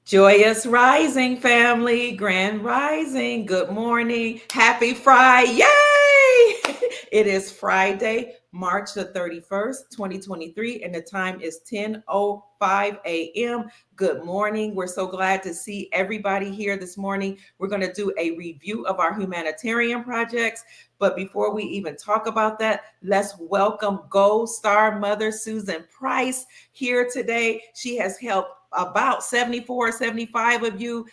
Joyous rising, family, grand rising. Good morning. Happy Friday. Yay! It is Friday, March the 31st, 2023, and the time is 10:05 a.m. Good morning. We're so glad to see everybody here this morning. We're going to do a review of our humanitarian projects. But before we even talk about that, let's welcome Gold Star Mother Susan Price here today. She has helped about 74, 75 of you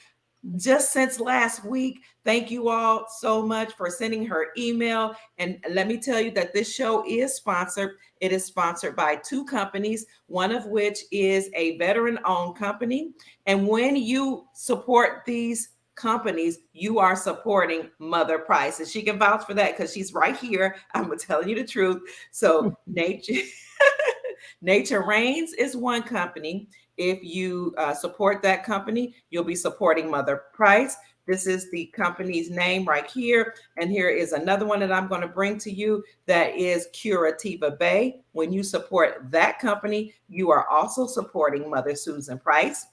just since last week. Thank you all so much for sending her email. And let me tell you that this show is sponsored. It is sponsored by two companies, one of which is a veteran-owned company. And when you support these companies, you are supporting Mother Price. And she can vouch for that because she's right here. I'm telling you the truth. So Nature Reigns is one company. If you support that company, you'll be supporting Mother Price. This is the company's name right here. And here is another one that I'm going to bring to you that is Curativa Bay. When you support that company, you are also supporting Mother Susan Price.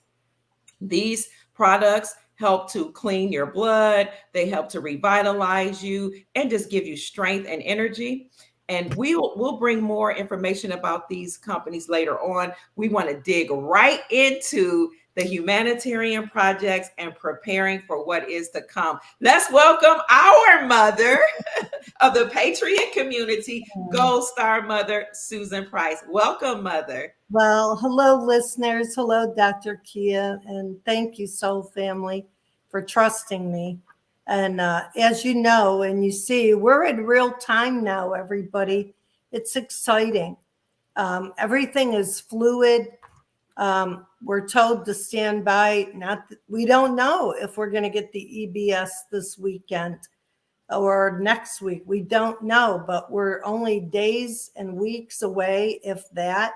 These products help to clean your blood. They help to revitalize you and just give you strength and energy. And we'll bring more information about these companies later on. We want to dig right into the humanitarian projects and preparing for what is to come. Let's welcome our mother of the Patriot community, Gold Star Mother Susan Price. Welcome, Mother. Well, hello, listeners. Hello, Dr. Kia. And thank you, Soul Family, for trusting me. And as you know, and you see, we're in real time now, everybody. It's exciting. Everything is fluid. We're told to stand by. We don't know if we're going to get the EBS this weekend or next week. We don't know, but we're only days and weeks away, if that.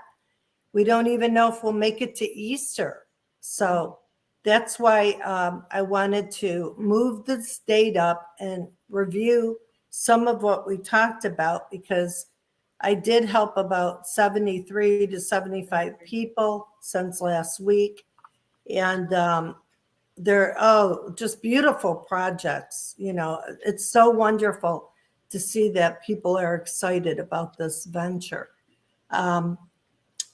We don't even know if we'll make it to Easter. So that's why I wanted to move this date up and review some of what we talked about, because I did help about 73 to 75 people since last week. And they're, just beautiful projects. You know, it's so wonderful to see that people are excited about this venture. And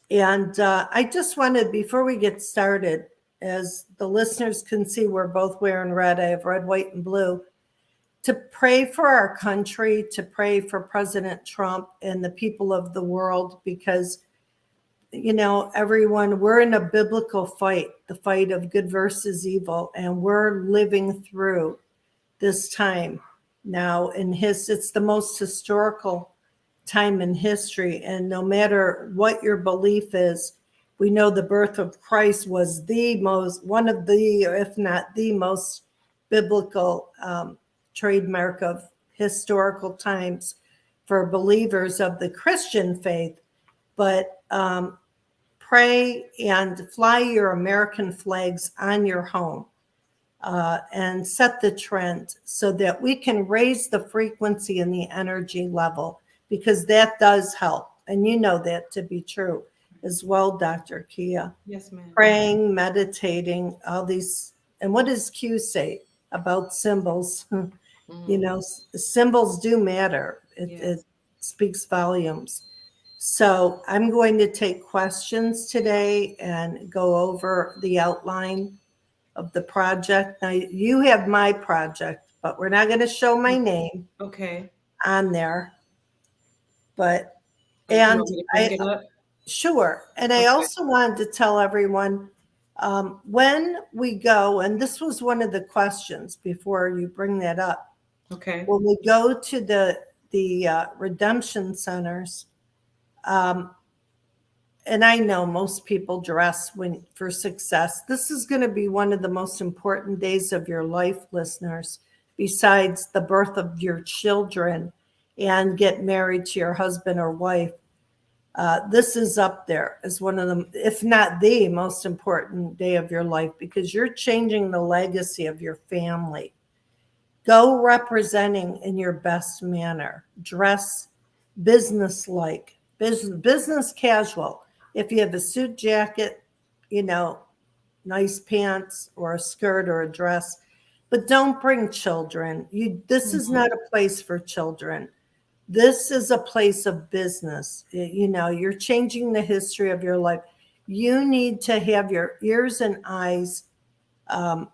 I just wanted, before we get started, as the listeners can see, we're both wearing red. I have red, white, and blue. To pray for our country, to pray for President Trump and the people of the world, because, you know, everyone, we're in a biblical fight, the fight of good versus evil, and we're living through this time now. It's the most historical time in history, and no matter what your belief is, we know the birth of Christ was one of the, if not the most biblical trademark of historical times for believers of the Christian faith. But pray and fly your American flags on your home and set the trend so that we can raise the frequency and the energy level, because that does help. And you know that to be true as well, Dr. Kia. Yes, ma'am. Praying, meditating, all these. And what does Q say about symbols? You know, symbols do matter. It speaks volumes. So I'm going to take questions today and go over the outline of the project. Now, you have my project, but we're not going to show my name on there. But, and sure. And I also wanted to tell everyone, when we go, and this was one of the questions before you bring that up. Okay. When we go to the redemption centers, and I know most people dress for success. This is going to be one of the most important days of your life, listeners, besides the birth of your children and get married to your husband or wife. This is up there as one of them, if not the most important day of your life, because you're changing the legacy of your family. Go representing in your best manner. Dress business casual. If you have a suit jacket, you know, nice pants or a skirt or a dress, but don't bring children. This is Mhm. not a place for children. This is a place of business. You're changing the history of your life. You need to have your ears and eyes um,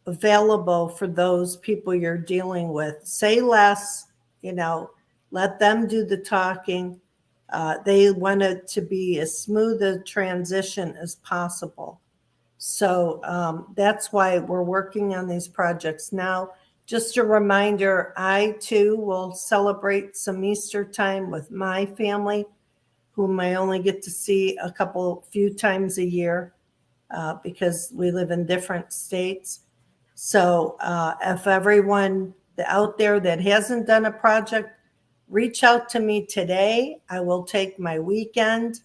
available for those people you're dealing with. Say less, you know, let them do the talking. They want it to be as smooth a transition as possible. So that's why we're working on these projects now. Just a reminder, I too will celebrate some Easter time with my family, whom I only get to see few times a year because we live in different states. So if everyone out there that hasn't done a project, reach out to me today. I will take my weekend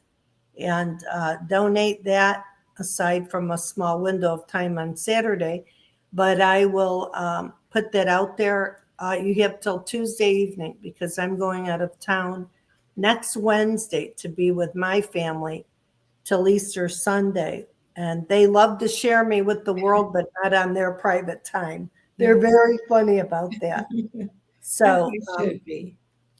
and donate that aside from a small window of time on Saturday. But I will put that out there. You have till Tuesday evening because I'm going out of town next Wednesday to be with my family till Easter Sunday. And they love to share me with the world, but not on their private time. They're Yeah. very funny about that. As So, you should be.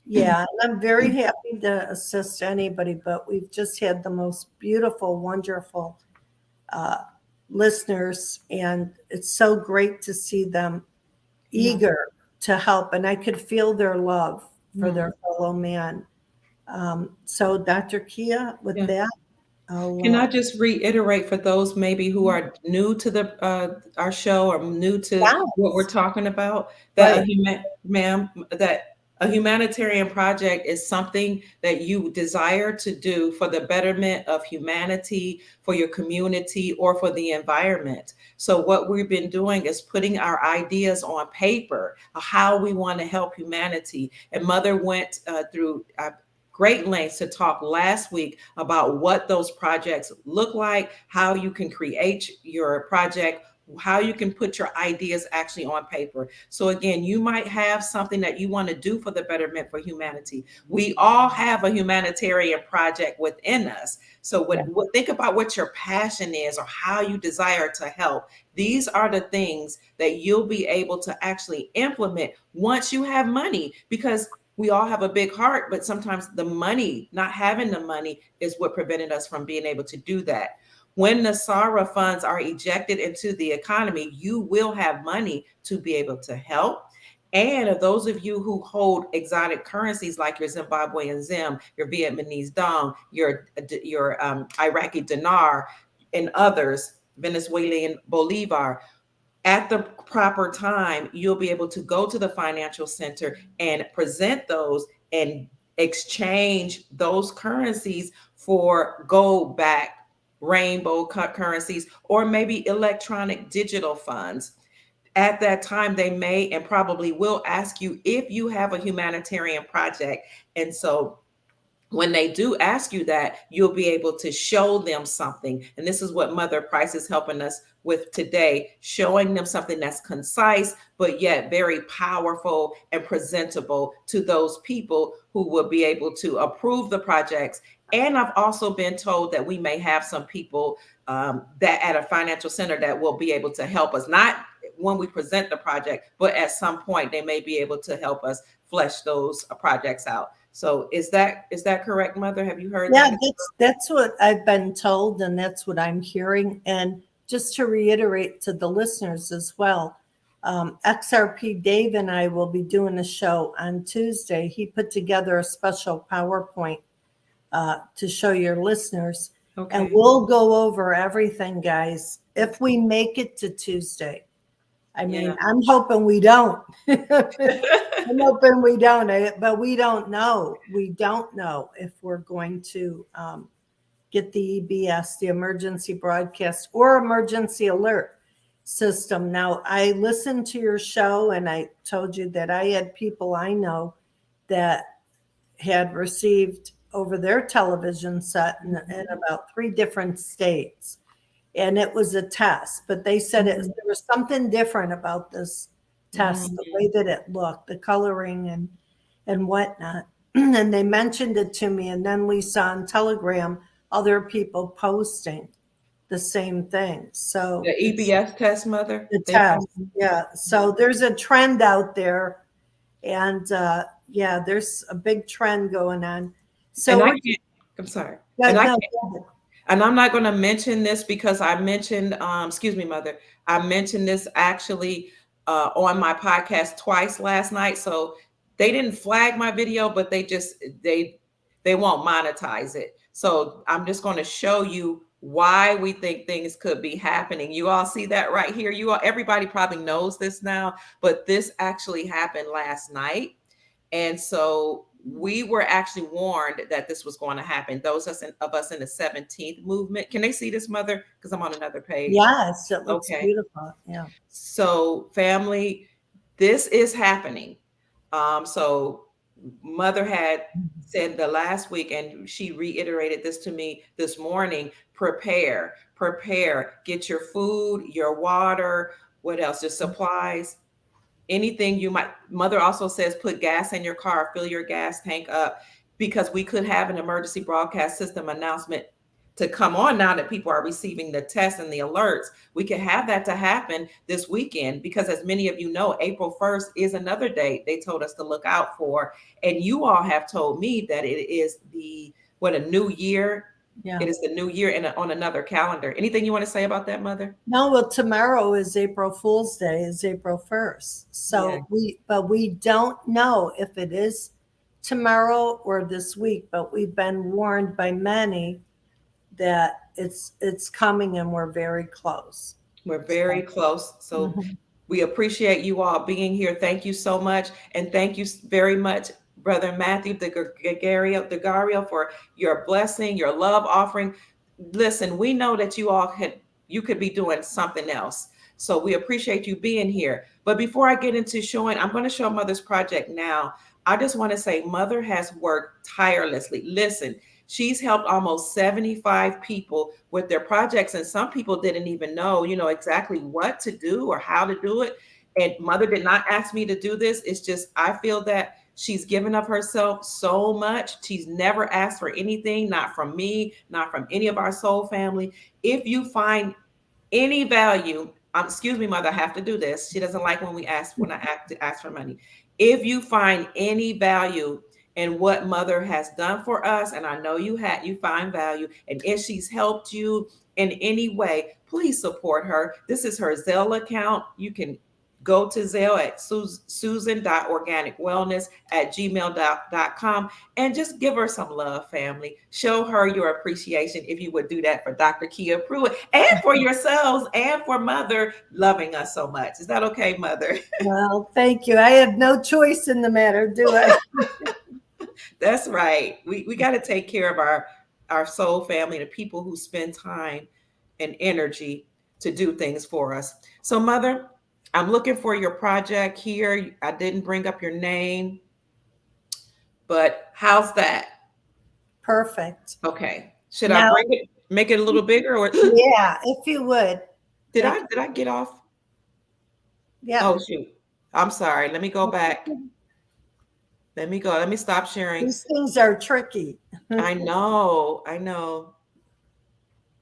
yeah, and I'm very happy to assist anybody, but we've just had the most beautiful, wonderful uh, listeners, and it's so great to see them Yeah. eager to help, and I could feel their love for Mm. their fellow man. So, Dr. Kia, with Yeah. that, Can I'll I just reiterate for those maybe who are new to the our show or new to what we're yes, talking about that right, ma'am, that a humanitarian project is something that you desire to do for the betterment of humanity, for your community, or for the environment. So what we've been doing is putting our ideas on paper of how we want to help humanity. And Mother went through great lengths to talk last week about what those projects look like, how you can create your project, how you can put your ideas actually on paper. So again, you might have something that you want to do for the betterment for humanity. We all have a humanitarian project within us. So think about what your passion is or how you desire to help. These are the things that you'll be able to actually implement once you have money, because we all have a big heart, but sometimes the money, not having the money, is what prevented us from being able to do that. When the SARA funds are ejected into the economy, you will have money to be able to help. And of those of you who hold exotic currencies like your Zimbabwean Zim, your Vietnamese Dong, your Iraqi Dinar, and others, Venezuelan Bolivar, at the proper time, you'll be able to go to the financial center and present those and exchange those currencies for gold backed rainbow cut currencies or maybe electronic digital funds. At that time, they may and probably will ask you if you have a humanitarian project. And so when they do ask you that, you'll be able to show them something. And this is what Mother Price is helping us with today, showing them something that's concise, but yet very powerful and presentable to those people who will be able to approve the projects. And I've also been told that we may have some people that at a financial center that will be able to help us, not when we present the project, but at some point they may be able to help us flesh those projects out. So is that correct, Mother? Have you heard yeah, that? that's what I've been told, and that's what I'm hearing. And just to reiterate to the listeners as well, XRP Dave and I will be doing a show on Tuesday. He put together a special PowerPoint to show your listeners. And Okay. we'll go over everything, guys, if we make it to Tuesday. I Yeah. mean, I'm hoping we don't. I'm hoping we don't, but we don't know. We don't know if we're going to get the EBS, the emergency broadcast or emergency alert system. Now, I listened to your show and I told you that I had people I know that had received over their television set in about 3 different states. And it was a test, but they said Mhm. there was something different about this test, the Mhm. way that it looked, the coloring and whatnot. And they mentioned it to me, and then we saw on Telegram other people posting. the same thing. The So it's EBS test, Mother. the They test. Yeah. So there's a trend out there. And yeah, there's a big trend going on. and So I we're, can't. I'm sorry, yeah, and I no, can't. And I'm not going to mention this because I mentioned, excuse me, Mother. I mentioned this actually on my podcast twice last night. So they didn't flag my video, but they won't monetize it. So I'm just going to show you why we think things could be happening. You all see that right here. You all, everybody probably knows this now, but this actually happened last night. And so we were actually warned that this was going to happen. Those of us in the 17th movement. Can they see this, Mother? Because I'm on another page. yes, it looks Okay. beautiful. Yeah. So, family, this is happening. So Mother had said the last week, and she reiterated this to me this morning: prepare, get your food, your water, what else? Your supplies, anything you might. Mother also says put gas in your car, fill your gas tank up, because we could have an emergency broadcast system announcement to come on now that people are receiving the tests and the alerts. We could have that to happen this weekend, because as many of you know, April 1st is another date they told us to look out for. And you all have told me that it is a new year. Yeah. It is the new year on another calendar. Anything you want to say about that, Mother? No, well, tomorrow is April Fool's Day, is April 1st. Yeah. So we don't know if it is tomorrow or this week, but we've been warned by many that it's coming and we're very close. We're very So, close. So mhm. we appreciate you all being here. Thank you so much. And thank you very much, Brother Matthew DeGario, for your blessing, your love offering. Listen, we know that you could be doing something else. So we appreciate you being here. But before I get into showing, I'm going to show Mother's project now. I just want to say Mother has worked tirelessly. Listen, she's helped almost 75 people with their projects, and some people didn't even know, exactly what to do or how to do it. And Mother did not ask me to do this. It's just I feel that she's given of herself so much. She's never asked for anything, not from me, not from any of our soul family. If you find any value, excuse me, Mother, I have to do this. She doesn't like when I ask for money. If you find any value in what Mother has done for us, and I know you find value, and if she's helped you in any way, please support her. This is her Zelle account. You can go to Zelle at Susan.organicwellness at gmail.com and just give her some love, family. Show her your appreciation if you would do that for Dr. Kia Pruitt and for yourselves and for Mother loving us so much. Is that okay, Mother? Well, thank you. I have no choice in the matter, do I? That's right. We got to take care of our soul family, the people who spend time and energy to do things for us. So, Mother, I'm looking for your project here. I didn't bring up your name, but how's that? Perfect. Okay. Should I Now, bring it, make it a little bigger, or yeah, if you would did make, I get off? yeah, Oh shoot. I'm sorry. Let me go back. Let me go. Let me stop sharing. these things are tricky. I know. I know.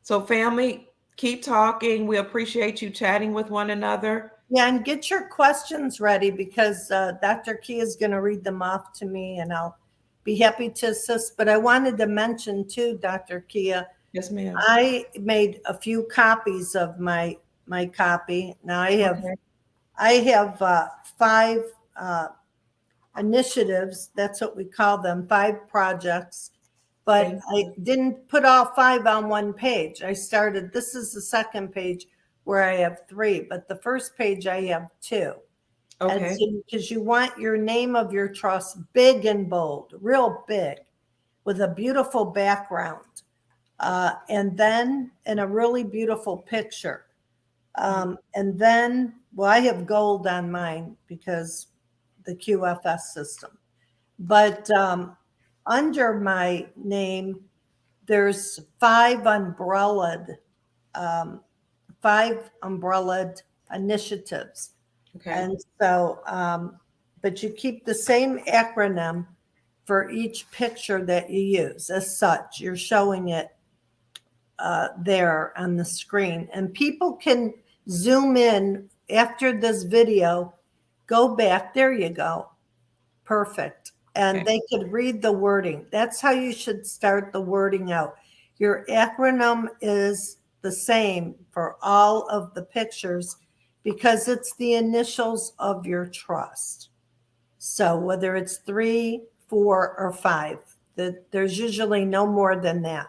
So, family, keep talking. We appreciate you chatting with one another. Yeah, and get your questions ready because Dr. Key is going to read them off to me and I'll be happy to assist. But I wanted to mention too, Dr. Kia, Yes, ma'am. I made a few copies of my copy. Now Okay. I have five initiatives. That's what we call them, 5 projects. But Thank I you. didn't put all 5 on one page. I started, this is the second page where I have 3, but the first page I have 2. And Okay. so, because you want your name of your trust big and bold, real big, with a beautiful background, and then in a really beautiful picture. And then, well, I have gold on mine because the QFS system. But under my name, there's 5 um, 5 umbrellaed initiatives. Okay. And so, but you keep the same acronym for each picture that you use. As such, you're showing it there on the screen, and people can zoom in after this video. Go back. There you go. Perfect. And Okay. they could read the wording. That's how you should start the wording out. Your acronym is the same for all of the pictures because it's the initials of your trust. So whether it's 3, 4, or 5, there's usually no more than that.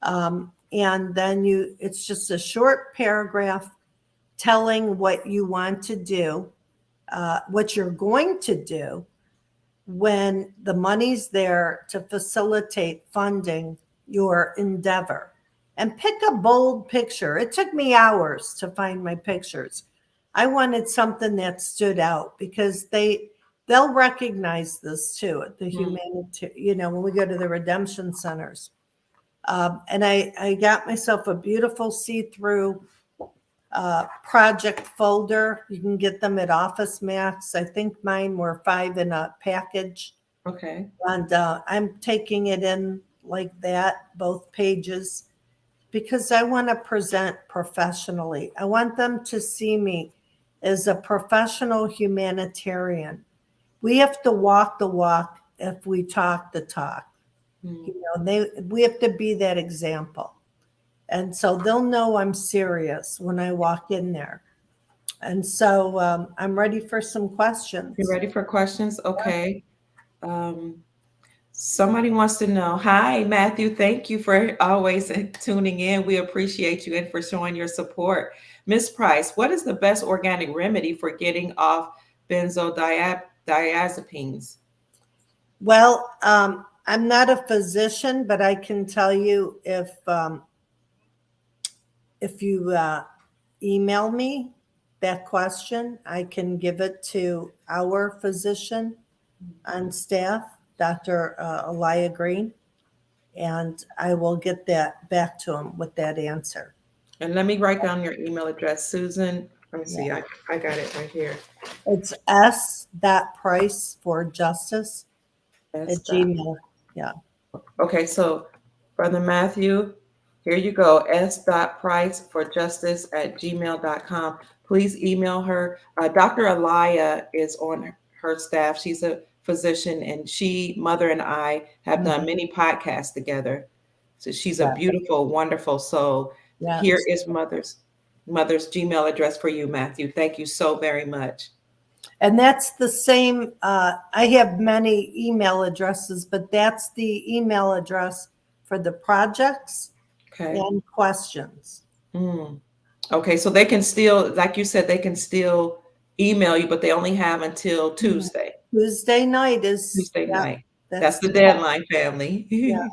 And then it's just a short paragraph telling what you want to do, what you're going to do when the money's there to facilitate funding your endeavor. And pick a bold picture. It took me hours to find my pictures. I wanted something that stood out because they'll recognize this too at the humanitarian, when we go to the redemption centers. And I got myself a beautiful see-through project folder. You can get them at Office Max. I think mine were 5 in a package. Okay. And I'm taking it in like that, both pages, because I want to present professionally. I want them to see me as a professional humanitarian. We have to walk the walk if we talk the talk. We have to be that example. And so they'll know I'm serious when I walk in there. And so I'm ready for some questions. You ready for questions? Okay. Somebody wants to know, hi, Matthew, thank you for always tuning in. We appreciate you and for showing your support. Miss Price, what is the best organic remedy for getting off benzodiazepines? Well, I'm not a physician, but I can tell you if you email me that question, I can give it to our physician on staff, Dr. Elia Green, and I will get that back to him with that answer. And let me write down your email address, Susan. Let me see. I got it right here. It's s.price for justice at Gmail. Yeah. Okay, so Brother Matthew, here you go. s.price for justice at gmail.com. Please email her. Dr. Elia is on her staff. She's a physician, and Mother, and I have done many podcasts together. So she's a beautiful, wonderful soul. Yes. Here is Mother's Gmail address for you, Matthew. Thank you so very much. And that's the same. I have many email addresses, but that's the email address for the projects and questions. Okay, so they can still, like you said, they can still email you, but they only have until Tuesday. Tuesday night is Tuesday night. That's the deadline, family. Yeah.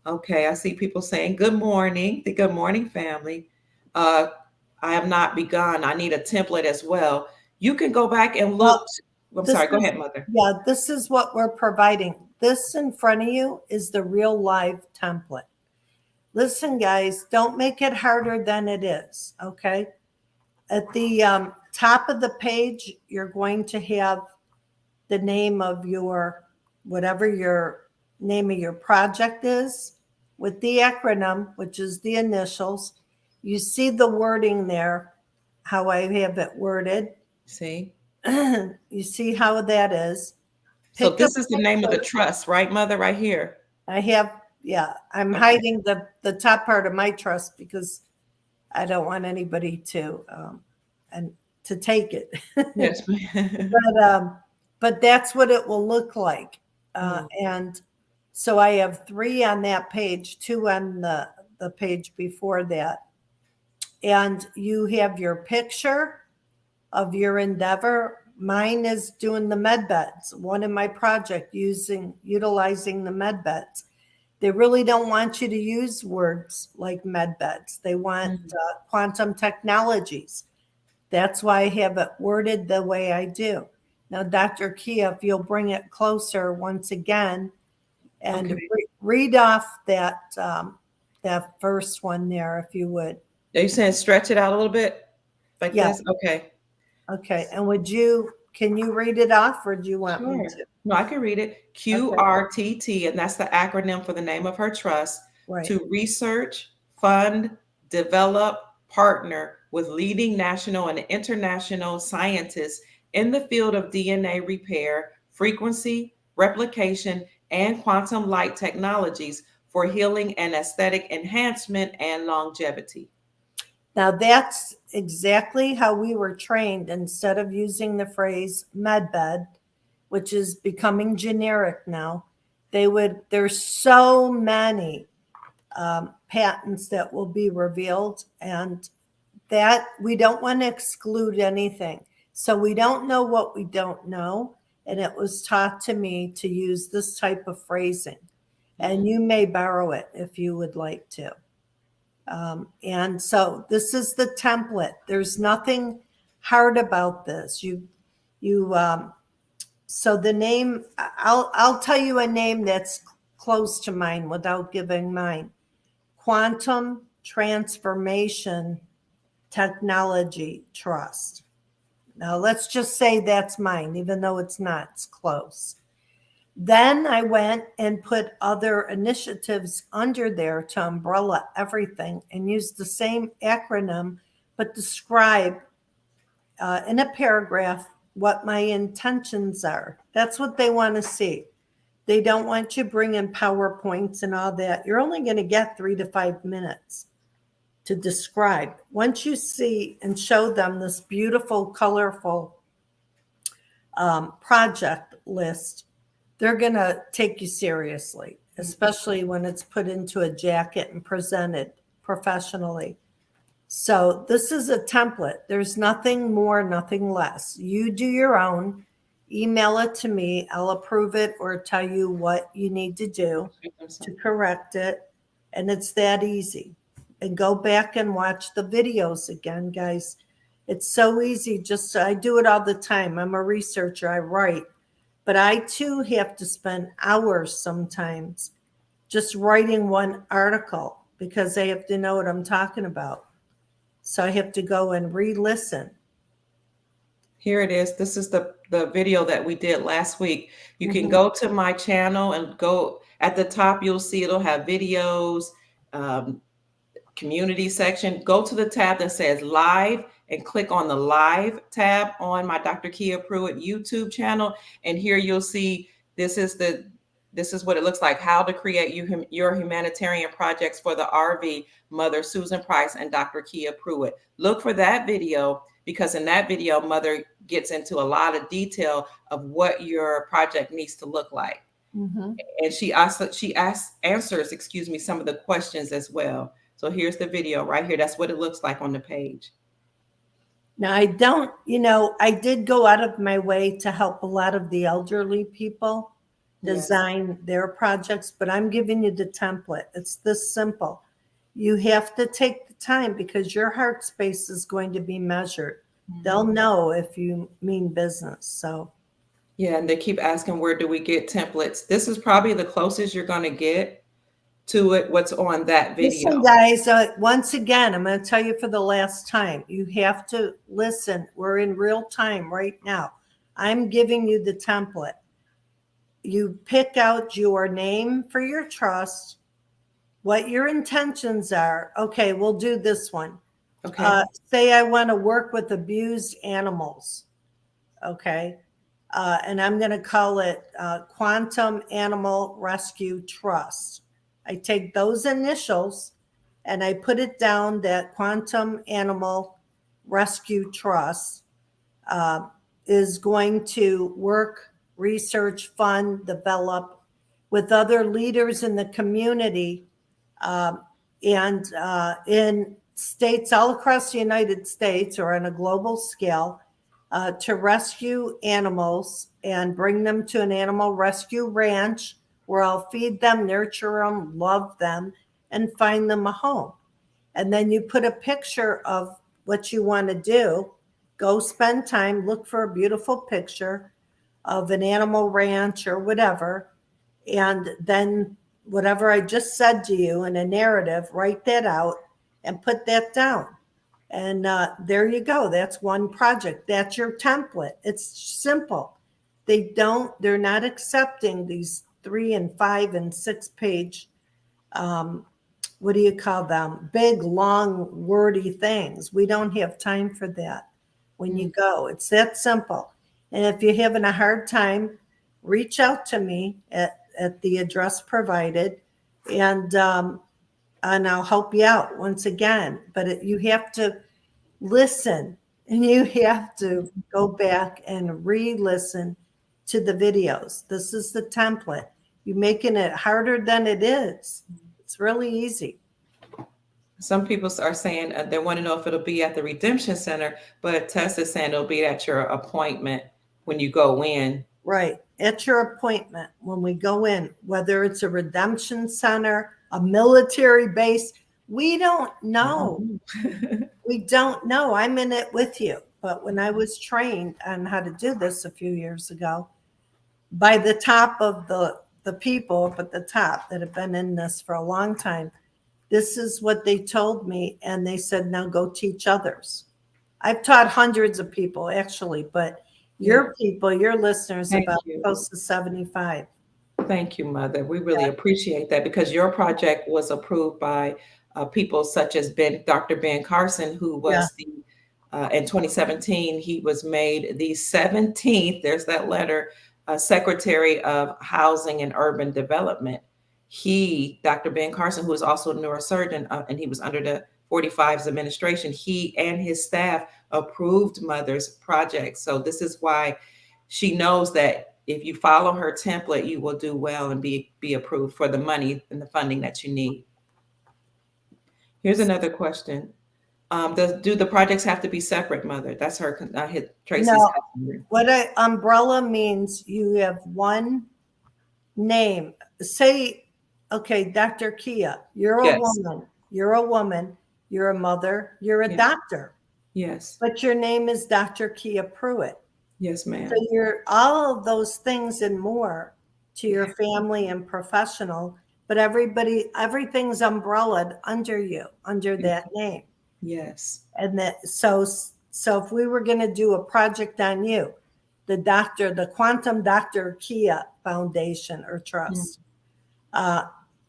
Okay, I see people saying good morning. The good morning, family. I have not begun. I need a template as well. You can go back and look. I'm sorry, go ahead, Mother. Yeah, this is what we're providing. This in front of you is the real live template. Listen, guys, don't make it harder than it is, okay? At the top of the page, you're going to have the name of whatever your name of your project is with the acronym, which is the initials. You see the wording there, how I have it worded. See? You see how that is. So this is the name of the trust, right, Mother, right here? I have, I'm hiding the top part of my trust because I don't want anybody to take it. Yes. But that's what it will look like. And so I have 3 on that page, 2 on the page before that. And you have your picture of your endeavor. Mine is doing the med beds. One in my project utilizing the med beds. They really don't want you to use words like med beds. They want quantum technologies. That's why I have it worded the way I do. Now, Dr. Kia, if you'll bring it closer once again and read off that first one there, if you would. Are you saying stretch it out a little bit like this? Okay. Okay. And can you read it off or do you want me to? No, I can read it. QRTT, and that's the acronym for the name of her trust. Right. to research, fund, develop, partner with leading national and international scientists in the field of DNA repair, frequency, replication, and quantum light technologies for healing and aesthetic enhancement and longevity. Now, that's exactly how we were trained. Instead of using the phrase medbed, which is becoming generic now, there's so many patents that will be revealed, and that we don't want to exclude anything. So we don't know what we don't know. And it was taught to me to use this type of phrasing. And you may borrow it if you would like to. And so this is the template. There's nothing hard about this. So the name, I'll tell you a name that's close to mine without giving mine. Quantum Transformation Technology Trust. Now let's just say that's mine, even though it's not, it's close. Then I went and put other initiatives under there to umbrella everything and used the same acronym, but describe in a paragraph what my intentions are. That's what they want to see. They don't want you bringing PowerPoints and all that. You're only going to get 3 to 5 minutes to describe. Once you see and show them this beautiful, colorful project list, they're going to take you seriously, especially when it's put into a jacket and presented professionally. So this is a template. There's nothing more, nothing less. You do your own. Email it to me. I'll approve it or tell you what you need to do to correct it. And it's that easy. And go back and watch the videos again, guys. It's so easy. I do it all the time. I'm a researcher. I write. But I too have to spend hours sometimes just writing one article because I have to know what I'm talking about. So I have to go and re-listen. Here it is. This is the video that we did last week. You can go to my channel and go at the top. You'll see it'll have videos, community section. Go to the tab that says live and click on the live tab on my Dr. Kia Pruitt YouTube channel. And here you'll see this is what it looks like, how to create your humanitarian projects for the RV Mother Susan Price and Dr. Kia Pruitt. Look for that video because in that video, Mother gets into a lot of detail of what your project needs to look like. And she answers some of the questions as well. So here's the video right here. That's what it looks like on the page. Now, I did go out of my way to help a lot of the elderly people design their projects, but I'm giving you the template. It's this simple. You have to take the time because your heart space is going to be measured. They'll know if you mean business. So, yeah, and they keep asking, where do we get templates? This is probably the closest you're going to get to it, what's on that video. Listen, guys, once again, I'm going to tell you for the last time, you have to listen. We're in real time right now. I'm giving you the template. You pick out your name for your trust, what your intentions are. Okay, we'll do this one. Okay. Say I want to work with abused animals. Okay. And I'm going to call it Quantum Animal Rescue Trust. I take those initials and I put it down that Quantum Animal Rescue Trust is going to work, research, fund, develop with other leaders in the community and in states all across the United States or on a global scale to rescue animals and bring them to an animal rescue ranch where I'll feed them, nurture them, love them, and find them a home. And then you put a picture of what you want to do. Go spend time, look for a beautiful picture of an animal ranch or whatever. And then whatever I just said to you in a narrative, write that out and put that down. And there you go. That's one project. That's your template. It's simple. They're not accepting these 3 and 5 and 6 page what do you call them? Big, long, wordy things. We don't have time for that when you go. It's that simple. And if you're having a hard time, reach out to me at the address provided, and I'll help you out once again. But you have to listen, and you have to go back and re-listen to the videos. This is the template. You're making it harder than it is. It's really easy. Some people are saying they want to know if it'll be at the Redemption Center, but Tess is saying it'll be at your appointment when you go in. Right. At your appointment, when we go in, whether it's a redemption center, a military base, we don't know. We don't know. I'm in it with you. But when I was trained on how to do this a few years ago, by the top of the people up at the top that have been in this for a long time, this is what they told me. And they said, now go teach others. I've taught hundreds of people actually, but your people, your listeners, about close to 75. Thank you, Mother. We really appreciate that, because your project was approved by people such as Dr. Ben Carson, who was in 2017, he was made the 17th, there's that letter, Secretary of Housing and Urban Development. Dr. Ben Carson, who is also a neurosurgeon, and he was under the 45's administration, he and his staff approved Mother's project. So this is why she knows that if you follow her template, you will do well and be approved for the money and the funding that you need. Here's another question. Do the projects have to be separate, Mother? That's her, Tracy's. No, what umbrella means, you have one name. Say, okay, Dr. Kia, you're a woman. You're a woman. You're a mother. You're a doctor. Yes. But your name is Dr. Kia Pruitt. Yes, ma'am. So you're all of those things and more to your family and professional, but everything's umbrellaed under you, under that name. Yes. And so if we were going to do a project on you, the Quantum Dr. Kia Foundation or Trust,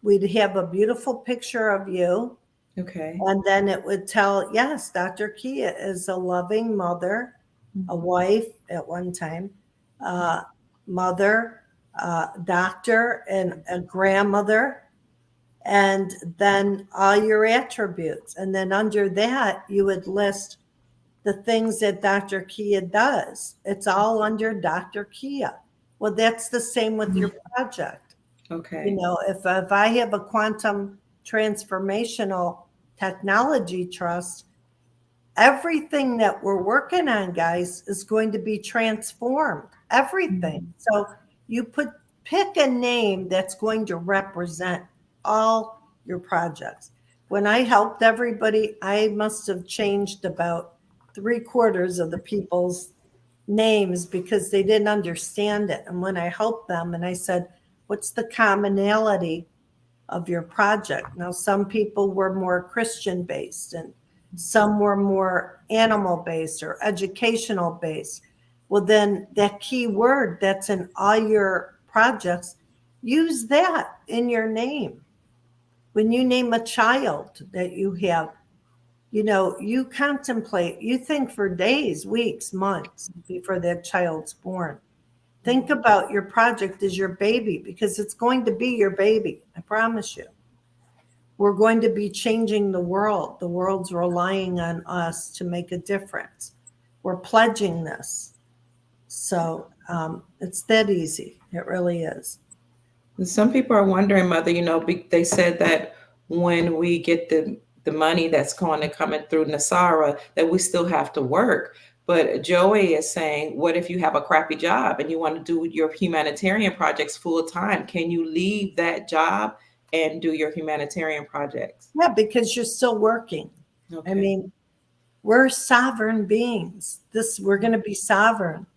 we'd have a beautiful picture of you. Okay. And then it would tell, yes, Dr. Kia is a loving mother, a wife at one time, mother, doctor, and a grandmother, and then all your attributes. And then under that, you would list the things that Dr. Kia does. It's all under Dr. Kia. Well, that's the same with your project. Okay. You know, if I have a quantum transformational technology trust, everything that we're working on, guys, is going to be transformed. Everything. So you pick a name that's going to represent all your projects. When I helped everybody, I must have changed about 3/4 of the people's names because they didn't understand it. And when I helped them and I said, what's the commonality of your project? Now, some people were more Christian based and some were more animal based or educational based. Well, then that key word that's in all your projects, use that in your name. When you name a child that you have, you know, you contemplate, you think for days, weeks, months before that child's born. Think about your project as your baby, because it's going to be your baby. I promise you. We're going to be changing the world. The world's relying on us to make a difference. We're pledging this. So it's that easy. It really is. Some people are wondering, Mother, you know, they said that when we get the money that's going to come in through Nasara, that we still have to work. But Joey is saying, what if you have a crappy job and you want to do your humanitarian projects full time? Can you leave that job and do your humanitarian projects? Yeah, because you're still working. Okay. I mean, we're sovereign beings. We're going to be sovereign.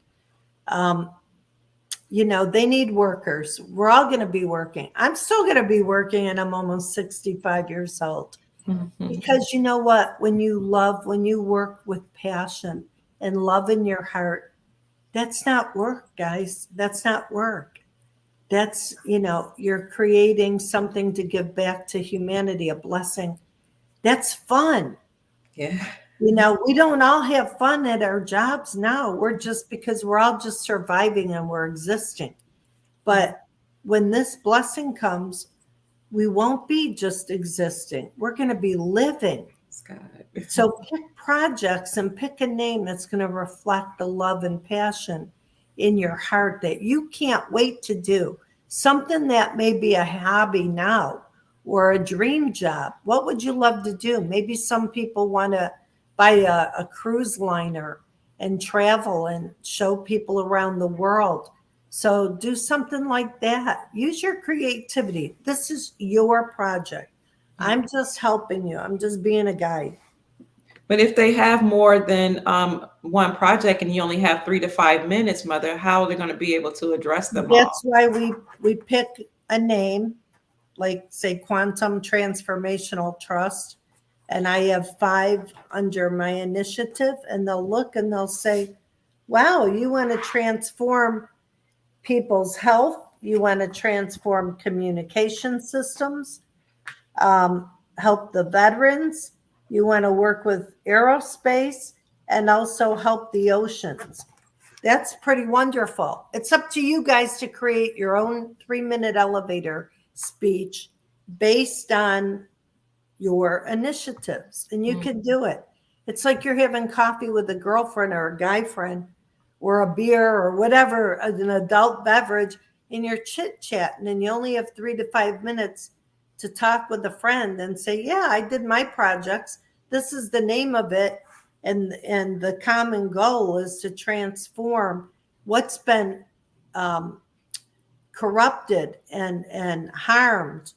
You know, they need workers. We're all going to be working. I'm still going to be working, and I'm almost 65 years old. Mm-hmm. Because you know what? When you work with passion and love in your heart, that's not work, guys. That's not work. That's, you're creating something to give back to humanity, a blessing. That's fun. Yeah. We don't all have fun at our jobs now. We're just because we're all just surviving and we're existing. But when this blessing comes, we won't be just existing. We're going to be living. Scott. So pick projects and pick a name that's going to reflect the love and passion in your heart that you can't wait to do. Something that may be a hobby now or a dream job. What would you love to do? Maybe some people want to buy a cruise liner and travel and show people around the world. So do something like that. Use your creativity. This is your project. I'm just helping you. I'm just being a guide. But if they have more than one project and you only have 3 to 5 minutes, Mother, how are they going to be able to address them all? That's why we pick a name, like say Quantum Transformational Trust, and I have 5 under my initiative, and they'll look and they'll say, "Wow, you want to transform people's health? You want to transform communication systems, help the veterans. You want to work with aerospace, and also help the oceans." That's pretty wonderful. It's up to you guys to create your own 3-minute elevator speech based on your initiatives, and you can do it. It's like you're having coffee with a girlfriend or a guy friend or a beer or whatever, an adult beverage, and you're chit chatting, and you only have 3 to 5 minutes to talk with a friend and say, "Yeah, I did my projects. This is the name of it." And the common goal is to transform what's been corrupted and harmed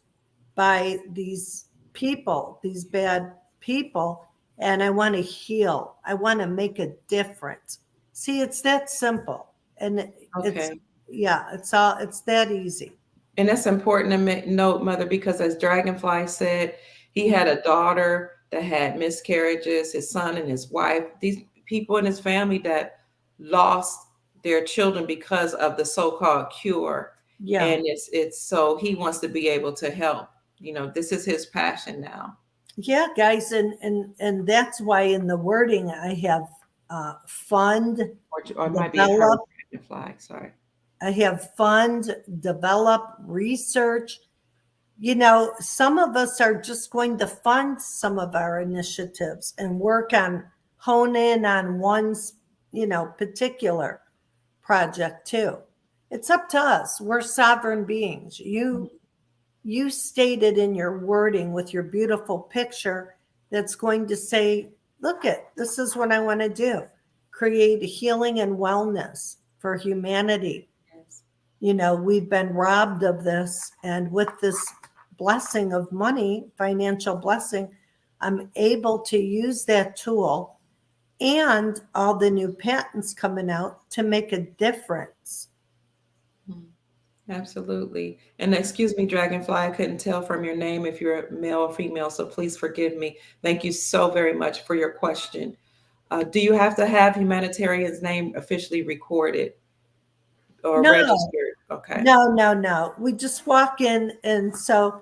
by these people, these bad people. And I want to heal. I want to make a difference. See, it's that simple. And it's, Okay. yeah, it's that easy. And that's important to note, Mother, because as Dragonfly said, he had a daughter that had miscarriages, his son and his wife, these people in his family that lost their children because of the so-called cure. Yeah. And it's so he wants to be able to help. This is his passion now. Yeah, guys. And that's why in the wording I have fund, Or it might be a her develop. Dragonfly. Sorry. I have fund, develop, research. Some of us are just going to fund some of our initiatives and hone in on one, particular project too. It's up to us. We're sovereign beings. You stated in your wording with your beautiful picture that's going to say, "Look this is what I want to do. Create healing and wellness for humanity." Yes. We've been robbed of this. And with this blessing of money, financial blessing, I'm able to use that tool and all the new patents coming out to make a difference. Absolutely. And excuse me, Dragonfly, I couldn't tell from your name if you're male or female, so please forgive me. Thank you so very much for your question. Do you have to have Humanitarian's name officially recorded or No, registered? Okay. no. We just walk in. And so,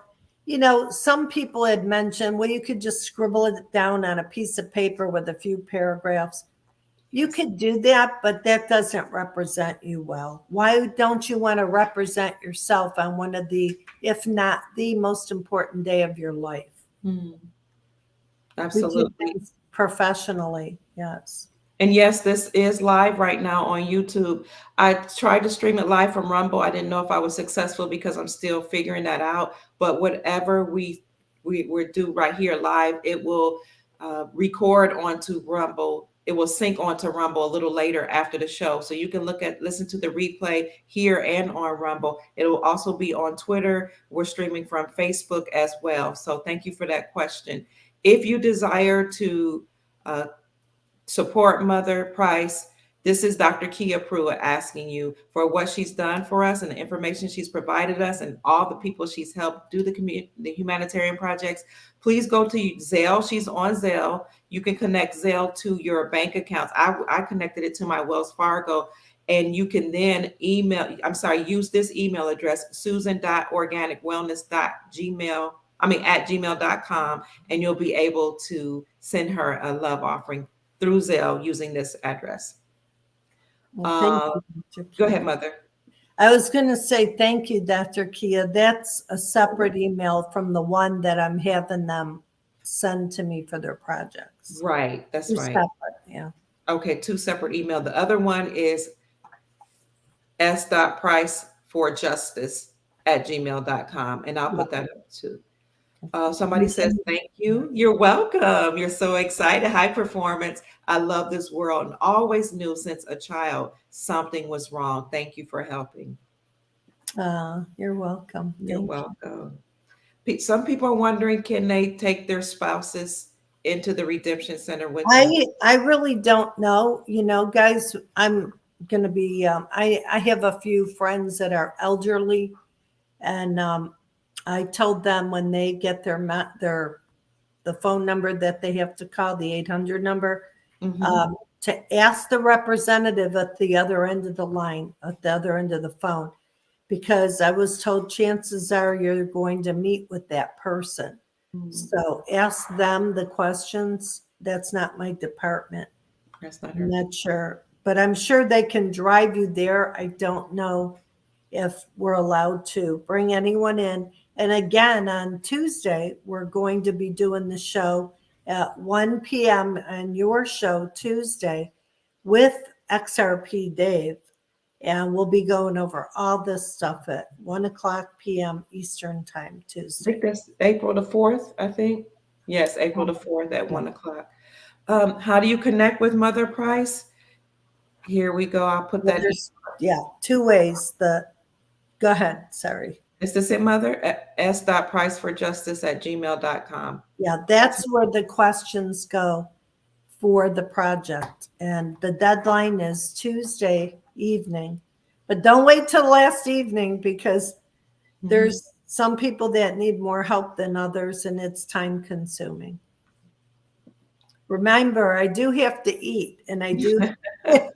some people had mentioned, well, you could just scribble it down on a piece of paper with a few paragraphs. You could do that, but that doesn't represent you well. Why don't you want to represent yourself on one of the, if not the most important day of your life? Hmm. We do Absolutely. things professionally. Yes. And yes, this is live right now on YouTube. I tried to stream it live from Rumble. I didn't know if I was successful because I'm still figuring that out. But whatever we do right here live, it will record onto Rumble. It will sync onto Rumble a little later after the show. So you can listen to the replay here and on Rumble. It will also be on Twitter. We're streaming from Facebook as well. So thank you for that question. If you desire to uh, support Mother Price, this is Dr. Kia Pruitt asking you for what she's done for us and the information she's provided us and all the people she's helped do the humanitarian projects. Please go to Zelle. She's on Zelle. You can connect Zelle to your bank accounts. I connected it to my Wells Fargo, And you can then use this email address, at gmail.com, and you'll be able to send her a love offering through Zelle using this address. Well, thank you, Dr. Go Kia. ahead, Mother. I was going to say thank you, Dr. Kia. That's a separate email from the one that I'm having them send to me for their projects. Right, that's Two right. separate, yeah. Okay, two separate email. The other one is s.priceforjustice@gmail.com, and I'll put that up too. Somebody says, thank you. You're welcome. You're so excited. High performance. I love this world and always knew since a child something was wrong. Thank you for helping. You're welcome. You're Thank welcome. Some people are wondering, can they take their spouses into the Redemption Center with them? I really don't know. You know, guys, I'm going to be, I have a few friends that are elderly, and I told them when they get the phone number that they have to call, the 800 number, to ask the representative at the other end of the line, at the other end of the phone, because I was told chances are you're going to meet with that person. So ask them the questions. That's not my department. That's not I'm her. not sure, but I'm sure they can drive you there. I don't know if we're allowed to bring anyone in. And again, on Tuesday, we're going to be doing the show at 1 p.m. on your show Tuesday with XRP Dave. And we'll be going over all this stuff at 1 o'clock p.m. Eastern time I Tuesday. think that's April the 4th, I think. Yes, April the 4th at 1 o'clock. How do you connect with Mother Price? Here we go. I'll put that. Yeah, two ways. Go ahead. Sorry. Is this it, Mother? s.priceforjustice@gmail.com. Yeah, that's where the questions go for the project. And the deadline is Tuesday evening. But don't wait till last evening, because there's some people that need more help than others, and it's time consuming. Remember, I do have to eat, and I do have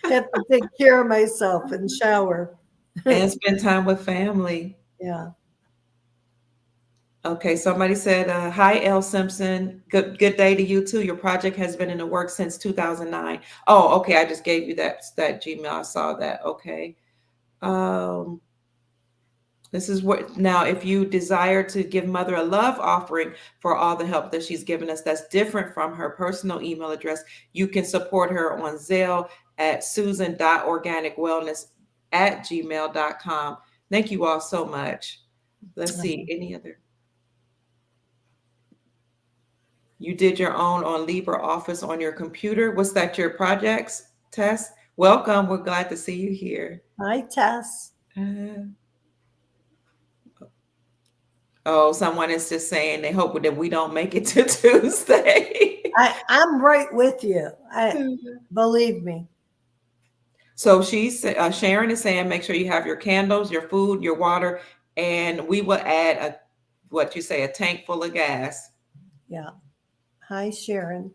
to take care of myself and shower. And spend time with family. Yeah. Okay, somebody said, hi, L. Simpson. Good day to you too. Your project has been in the works since 2009. Oh, okay. I just gave you that Gmail. I saw that. Okay. This is what, now, if you desire to give Mother a love offering for all the help that she's given us, that's different from her personal email address. You can support her on Zelle at Susan.organicwellness@gmail.com. Thank you all so much. Let's see, any other? You did your own on LibreOffice on your computer. Was that your projects, Tess? Welcome. We're glad to see you here. Hi, Tess. Oh, someone is just saying they hope that we don't make it to Tuesday. I'm right with you. Believe me. So Sharon is saying, make sure you have your candles, your food, your water, and we will add a tank full of gas. Yeah. Hi, Sharon.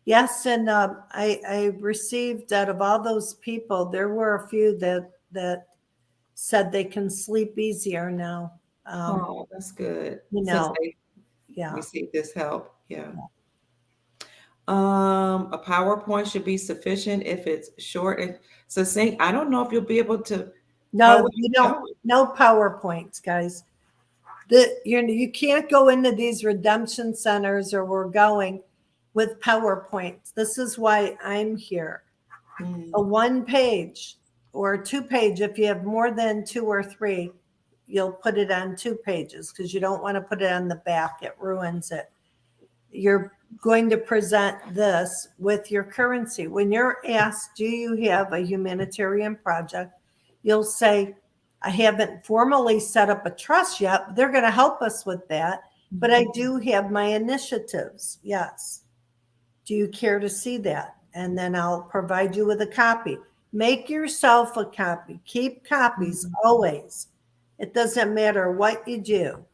Yes, and I received, out of all those people, there were a few that said they can sleep easier now. Oh, that's good. You know, yeah. Receive this help. Yeah. A PowerPoint should be sufficient if it's short and succinct. I don't know if you'll be able to. No, you don't. No PowerPoints, guys. You can't go into these redemption centers, or we're going, with PowerPoints. This is why I'm here. A 1-page or 2-page. If you have more than 2 or 3, you'll put it on 2 pages, because you don't want to put it on the back. It ruins it. You're going to present this with your currency. When you're asked, do you have a humanitarian project? You'll say, I haven't formally set up a trust yet, but they're going to help us with that. But I do have my initiatives. Yes. Do you care to see that? And then I'll provide you with a copy. Make yourself a copy. Keep copies always. It doesn't matter what you do.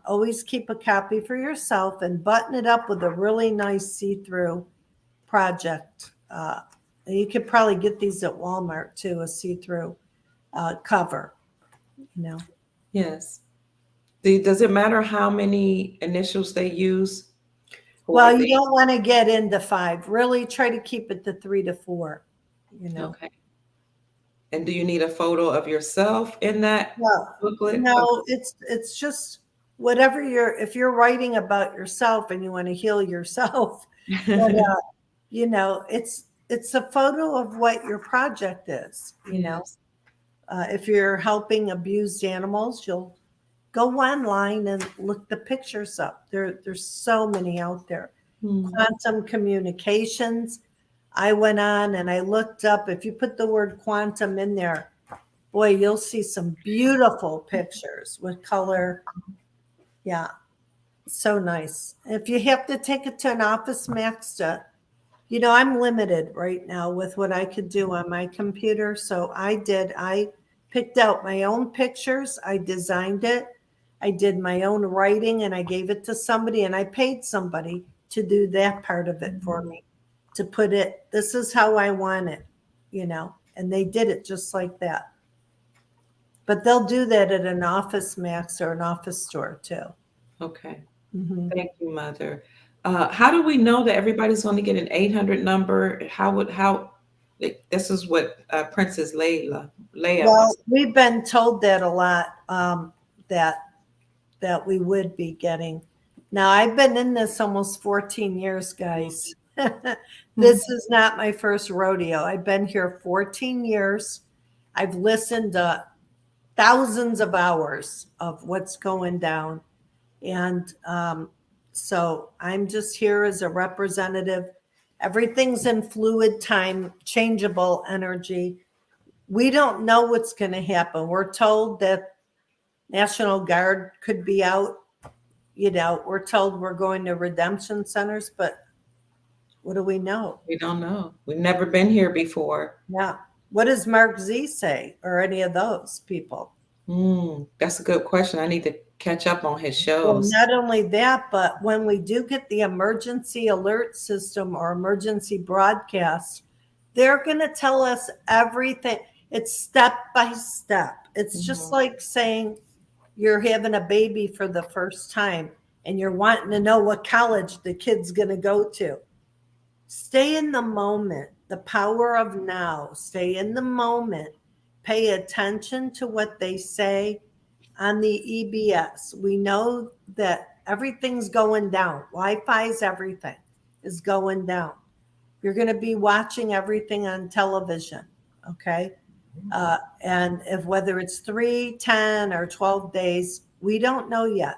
Always keep a copy for yourself, and button it up with a really nice see-through project You could probably get these at Walmart too, a see-through cover, you know. Yes. Does it matter how many initials they use for Well, you the? don't want to get into 5. Really try to keep it to 3 to 4, you know. Okay. And do you need a photo of yourself in that Well, booklet? Okay. no, it's just whatever if you're writing about yourself and you want to heal yourself, but you know, it's a photo of what your project is, you know. Yes. If you're helping abused animals, you'll go online and look the pictures up. There's so many out there. Hmm. Quantum communications. I went on and I looked up. If you put the word quantum in there, boy, you'll see some beautiful pictures with color. Yeah, so nice. If you have to take it to an office max to, you know, I'm limited right now with what I could do on my computer. So I picked out my own pictures. I designed it. I did my own writing and I gave it to somebody and I paid somebody to do that part of it for me, to put it, this is how I want it, you know, and they did it just like that. But they'll do that at an Office Max or an office store too. Okay. Hmm. Thank you, Mother. How do we know that everybody's going to get an 800 number? This is what Princess Leia Well, wants. we've been told that a lot, that we would be getting. Now, I've been in this almost 14 years, guys. Mhm. This is not my first rodeo. I've been here 14 years. I've listened to thousands of hours of what's going down. And so I'm just here as a representative. Everything's in fluid time, changeable energy. We don't know what's going to happen. We're told that National Guard could be out. You know, we're told we're going to redemption centers, but what do we know? We don't know. We've never been here before. Yeah. What does Mark Z say or any of those people? That's a good question. I need to catch up on his Well, shows. not only that, but when we do get the emergency alert system or emergency broadcast, they're going to tell us everything. It's step by step. It's just Mhm. like saying you're having a baby for the first time and you're wanting to know what college the kid's going to go to. Stay in the moment, the power of now. Stay in the moment. Pay attention to what they say on the EBS. We know that everything's going down. Wi-Fi's everything is going down. You're going to be watching everything on television, okay? And if whether it's 3, 10, or 12 days, we don't know yet.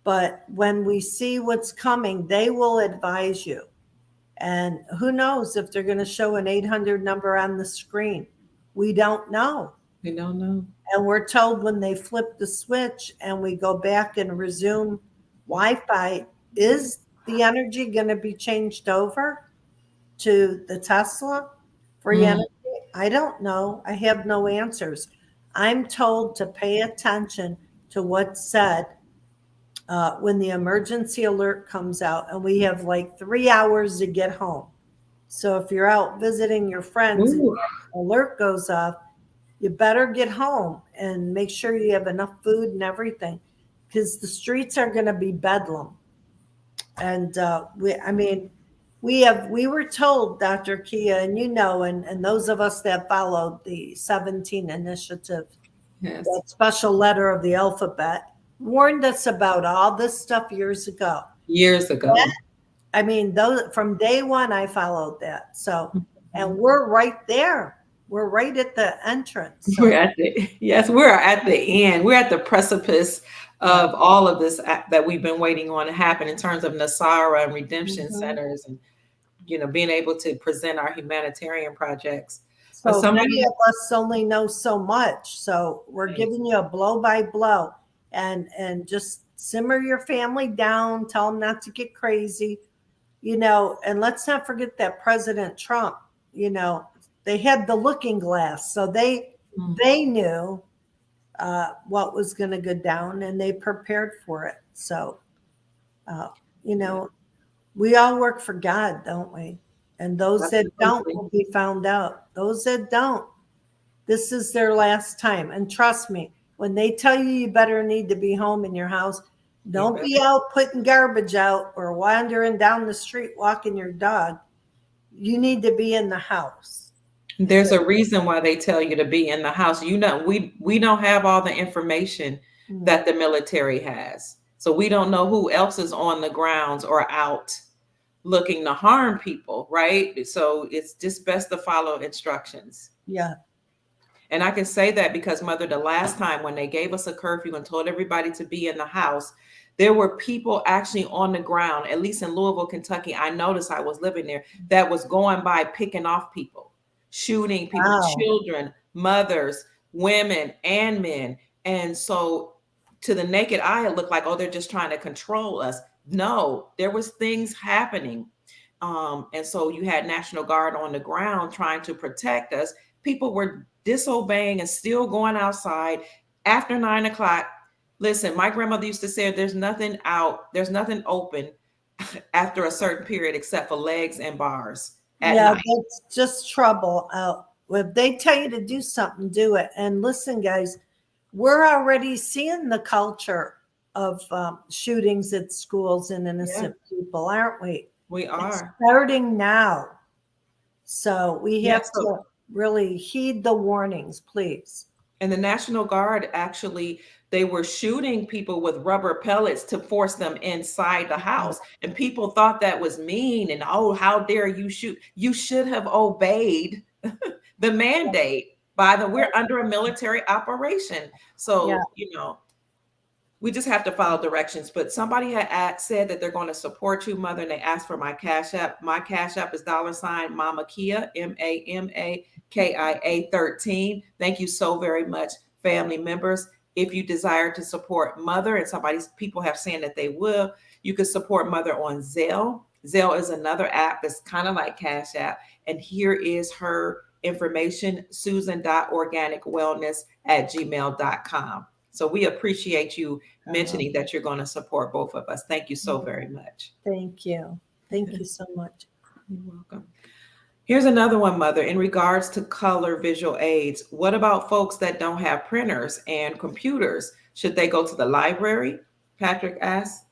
But when we see what's coming, they will advise you. And who knows if they're going to show an 800 number on the screen? We don't know. We don't know. And we're told when they flip the switch and we go back and resume Wi Fi, is the energy going to be changed over to the Tesla free Mm. energy? I don't know. I have no answers. I'm told to pay attention to what's said when the emergency alert comes out, and we have like 3 hours to get home. So if you're out visiting your friends and Ooh, the alert goes off, you better get home and make sure you have enough food and everything, because the streets are going to be bedlam. And I mean, we were told, Dr. Kia, and you know, and those of us that followed the 17 initiative, yes. that special letter of the alphabet, warned us about all this stuff years ago. Years ago. I mean, those from day one, I followed that. So, and Mhm. we're right there. We're right at the entrance. We're So, at the yes, we're at the end. We're at the precipice yeah. of all of this that we've been waiting on to happen in terms of Nasara and redemption Mhm. centers and being able to present our humanitarian projects. So many Somebody of us only know so much. So we're giving you a blow by blow, and just simmer your family down. Tell them not to get crazy, you know. And let's not forget that President Trump, you know, they had the looking glass, so they knew what was going to go down, and they prepared for it. So, uh, you yeah, know, we all work for God, don't we? And those that don't Absolutely. will be found out. Those that don't, this is their last time. And trust me, when they tell you you better need to be home in your house, You don't better. be out putting garbage out or wandering down the street walking your dog. You need to be in the house. There's a reason why they tell you to be in the house. We don't have all the information Mm. that the military has. So we don't know who else is on the grounds or out looking to harm people, right? So it's just best to follow instructions. Yeah. And I can say that because, Mother, the last time when they gave us a curfew and told everybody to be in the house, there were people actually on the ground, at least in Louisville, Kentucky. I noticed, I was living there, that was going by picking off people, shooting people, Wow. children, mothers, women, and men. And so to the naked eye, it looked like, oh, they're just trying to control us. No, there was things happening. And so you had National Guard on the ground trying to protect us. People were disobeying and still going outside after 9 o'clock. Listen, my grandmother used to say there's nothing out, there's nothing open after a certain period except for legs and bars at Yeah, night. that's just trouble out. If they tell you to do something, do it. And listen, guys, we're already seeing the culture of shootings at schools and Yeah, innocent people, aren't we? we It's are. starting now. So we have Yes. to really heed the warnings, please. And the National Guard actually, they were shooting people with rubber pellets to force them inside the house. And people thought that was mean and, oh, how dare you shoot? You should have obeyed the mandate by we're under a military operation. Yeah. So, we just have to follow directions. But somebody had said that they're going to support you, Mother, and they asked for my Cash App. My Cash App is $ Mama Kia, MAMAKIA 13. Thank you so very much, family members. If you desire to support Mother, and people have said that they will, you can support Mother on Zelle. Zelle is another app that's kind of like Cash App. And here is her information, Susan.organicwellness@gmail.com. So we appreciate you mentioning that you're going to support both of us. Thank you so very much. Thank you. Thank you so much. You're welcome. Here's another one, Mother. In regards to color visual aids, what about folks that don't have printers and computers? Should they go to the library? Patrick asked.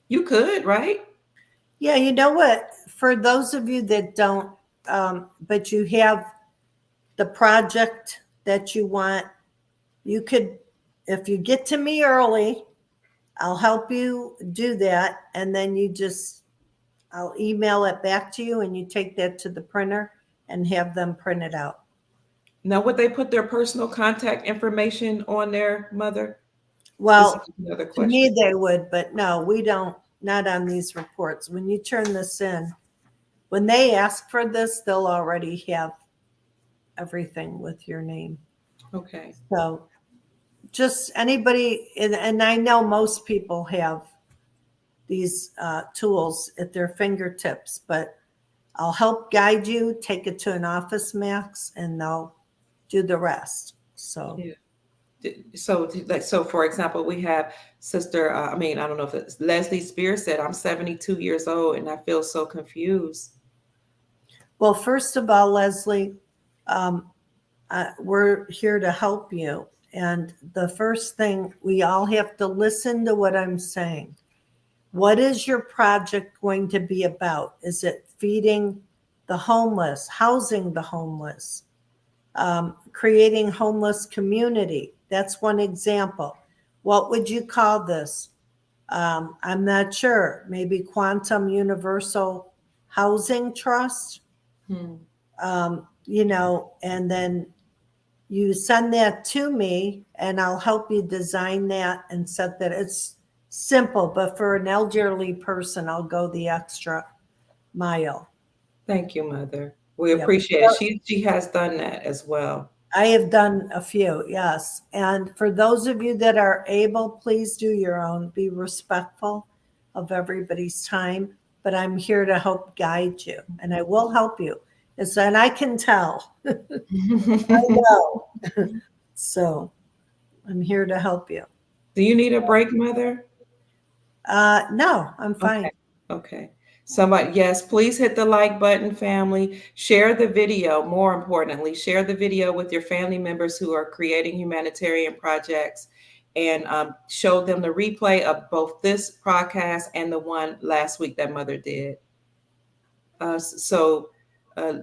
You could, right? Yeah, you know what? For those of you that don't, but you have the project that you want, you could, if you get to me early, I'll help you do that. And then I'll email it back to you and you take that to the printer and have them print it out. Now, would they put their personal contact information on there, Mother? This Well, is another to me question. they would, but no, we don't, not on these reports. When you turn this in, when they ask for this, they'll already have everything with your name. Okay. So just anybody, and I know most people have these tools at their fingertips, but I'll help guide you, take it to an Office Max, and they'll do the rest. So, Yeah. So for example, we have Sister, I don't know if it's Leslie Spears said, I'm 72 years old and I feel so confused. well, first of all, Leslie, we're here to help you. And the first thing, we all have to listen to what I'm saying. What is your project going to be about? Is it feeding the homeless, housing the homeless, creating homeless community? That's one example. What would you call this? I'm not sure. Maybe Quantum Universal Housing Trust, Hmm. and then you send that to me and I'll help you design that and set that. It's simple, but for an elderly person, I'll go the extra mile. Thank you, Mother. We Yep. appreciate it. She has done that as well. I have done a few, yes. And for those of you that are able, please do your own. Be respectful of everybody's time. But I'm here to help guide you, and I will help you. And I can tell. I know. So I'm here to help you. Do you need a break, Mother? No, I'm fine. Okay. Okay. Somebody, yes, please hit the like button, family. Share the video. More importantly, share the video with your family members who are creating humanitarian projects, and show them the replay of both this podcast and the one last week that Mother did.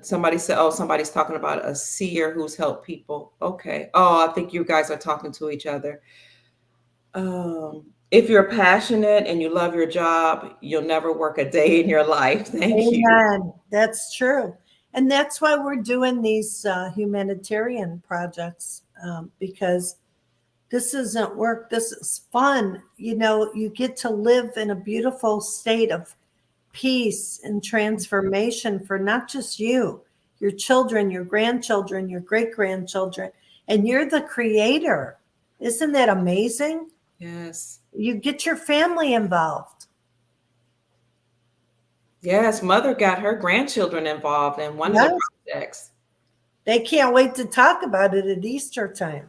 Somebody said, oh, somebody's talking about a seer who's helped people. Okay. Oh, I think you guys are talking to each other. If you're passionate and you love your job, you'll never work a day in your life. Thank you. Amen. That's true. And that's why we're doing these humanitarian projects, because this isn't work. This is fun. You know, you get to live in a beautiful state of peace and transformation for not just you, your children, your grandchildren, your great grandchildren, and you're the creator. Isn't that amazing? Yes. You get your family involved. Yes. Mother got her grandchildren involved in one of Yes. the projects. They can't wait to talk about it at Easter time.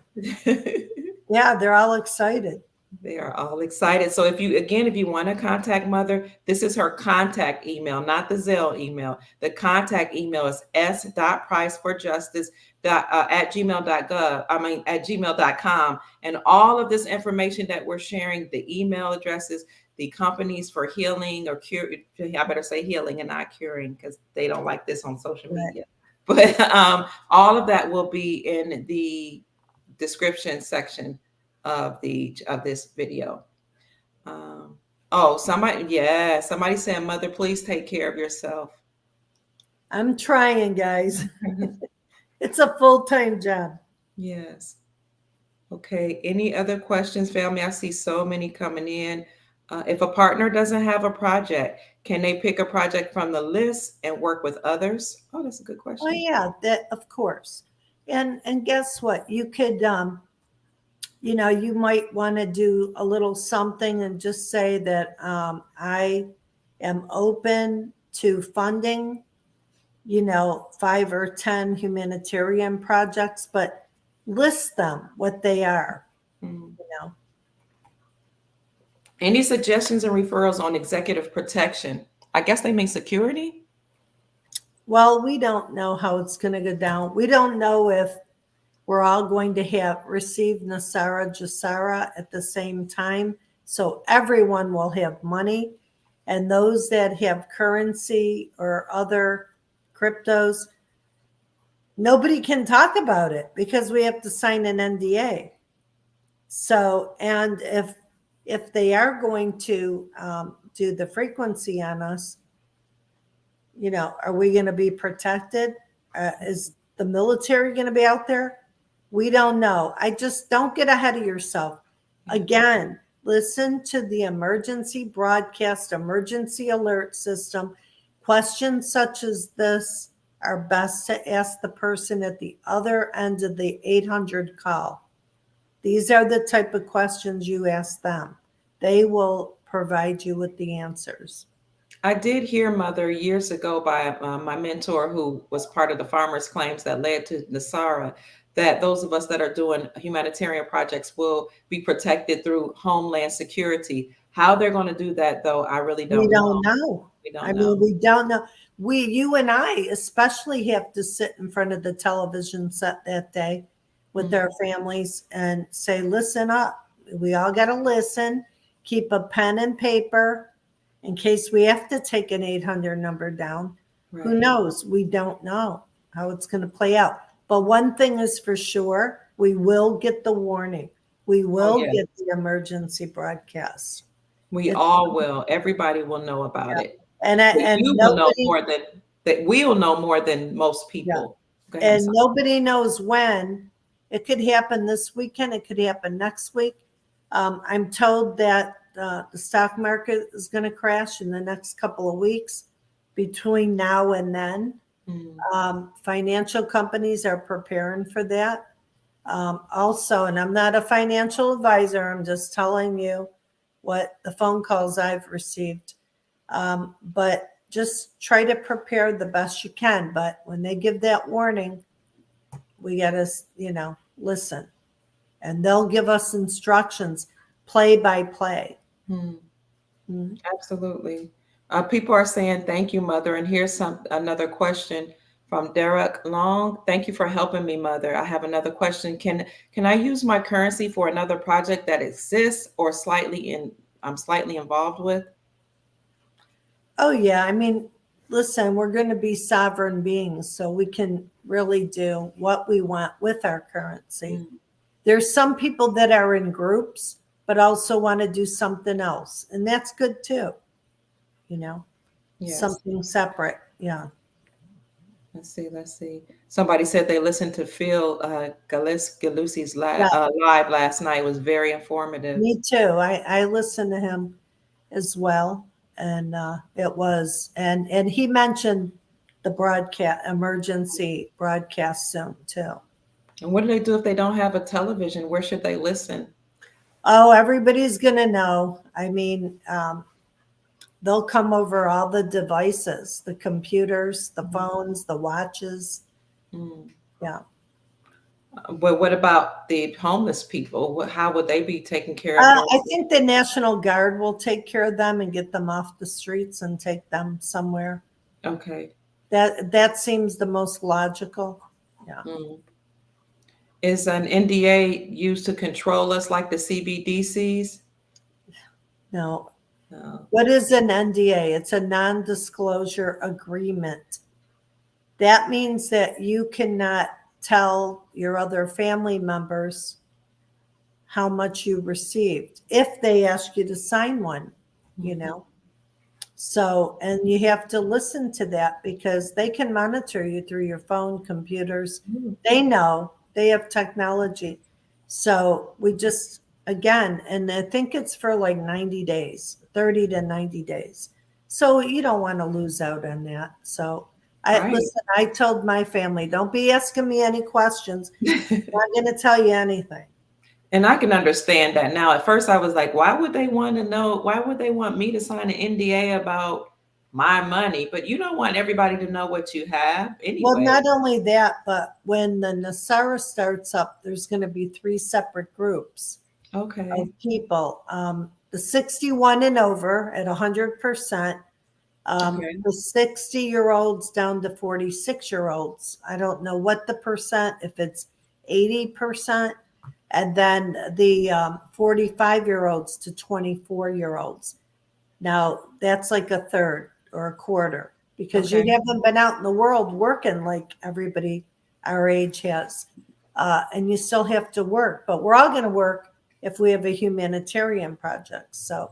Yeah, they're all excited. They are all excited. So if you want to contact Mother, this is her contact email, not the Zelle email. The contact email is s.priceforjustice at gmail.gov. At gmail.com. And all of this information that we're sharing, the email addresses, the companies for healing or cure, I better say healing and not curing because they don't like this on social media. But all of that will be in the description section of this video. Somebody said, Mother, please take care of yourself. I'm trying, guys. It's a full-time job. Yes. Okay. Any other questions, family? I see so many coming in. If a partner doesn't have a project, can they pick a project from the list and work with others? Oh, that's a good question. Oh yeah, that of course. And guess what? You could you might want to do a little something and just say that I am open to funding, 5 or 10 humanitarian projects, but list them what they are. Any suggestions and referrals on executive protection? I guess they mean security. Well, we don't know how it's going to go down. We don't know if we're all going to have received Nasara Jasara at the same time. So everyone will have money. And those that have currency or other cryptos, nobody can talk about it because we have to sign an NDA. So, and if they are going to do the frequency on us, are we going to be protected? Is the military going to be out there? We don't know. I just don't get ahead of yourself. Again, listen to the emergency broadcast, emergency alert system. Questions such as this are best to ask the person at the other end of the 800 call. These are the type of questions you ask them. They will provide you with the answers. I did hear, Mother, years ago by my mentor who was part of the farmers' claims that led to Nasara, that those of us that are doing humanitarian projects will be protected through Homeland Security. How they're going to do that, though, I really don't know. We don't know. We don't know. We don't know. You and I especially have to sit in front of the television set that day with our families and say, listen up. We all got to listen. Keep a pen and paper in case we have to take an 800 number down. Right. Who knows? We don't know how it's going to play out. But one thing is for sure, we will get the warning. We will get the emergency broadcast. We all will. Everybody will know about it. And we'll know more than most people. Yeah. And nobody knows when. It could happen this weekend. It could happen next week. I'm told that the stock market is going to crash in the next couple of weeks between now and then. Financial companies are preparing for that. Also, and I'm not a financial advisor, I'm just telling you what the phone calls I've received. But just try to prepare the best you can. But when they give that warning, we got to, listen. And they'll give us instructions play by play. Absolutely. People are saying thank you, Mother. And here's another question from Derek Long. Thank you for helping me, Mother. I have another question. Can I use my currency for another project that exists or I'm slightly involved with? Oh, yeah. I mean, listen, we're going to be sovereign beings, so we can really do what we want with our currency. Mm, There's some people that are in groups, but also want to do something else. And that's good too, you know, yes. something separate. Yeah. Let's see. Somebody said they listened to Phil Galusi's Yeah. live last night. It was very informative. Me too. I listened to him as well. And it was, and he mentioned the broadcast, emergency broadcast soon too. And what do they do if they don't have a television? Where should they listen? Oh, everybody's going to know. I mean, they'll come over all the devices, the computers, the phones, the watches. Mm. Yeah. But what about the homeless people? How would they be taken care of during? I think the National Guard will take care of them and get them off the streets and take them somewhere. Okay. That seems the most logical. Yeah. Mm. Is an NDA used to control us like the CBDCs? No. No. What is an NDA? It's a non-disclosure agreement. That means that you cannot tell your other family members how much you received if they ask you to sign one, you Mhm. know. So, and you have to listen to that because they can monitor you through your phone, computers. Mm. They know, they have technology. So we just, again, and I think it's for like 90 days, 30 to 90 days. So you don't want to lose out on that. So Right. listen, I told my family, don't be asking me any questions. I'm not going to tell you anything. And I can understand that now. At first, I was like, why would they want to know? Why would they want me to sign an NDA about my money? But you don't want everybody to know what you have Well, anyway. not only that, but when the Nasara starts up, there's going to be three separate groups of Okay. people. The 61 and over at 100%, Okay. the 60-year-olds down to 46-year-olds. I don't know what the percent, if it's 80%, and then the 45-year-olds to 24-year-olds. Now, that's like a third or a quarter because you Okay. haven't been out in the world working like everybody our age has. And you still have to work, but we're all going to work if we have a humanitarian project. So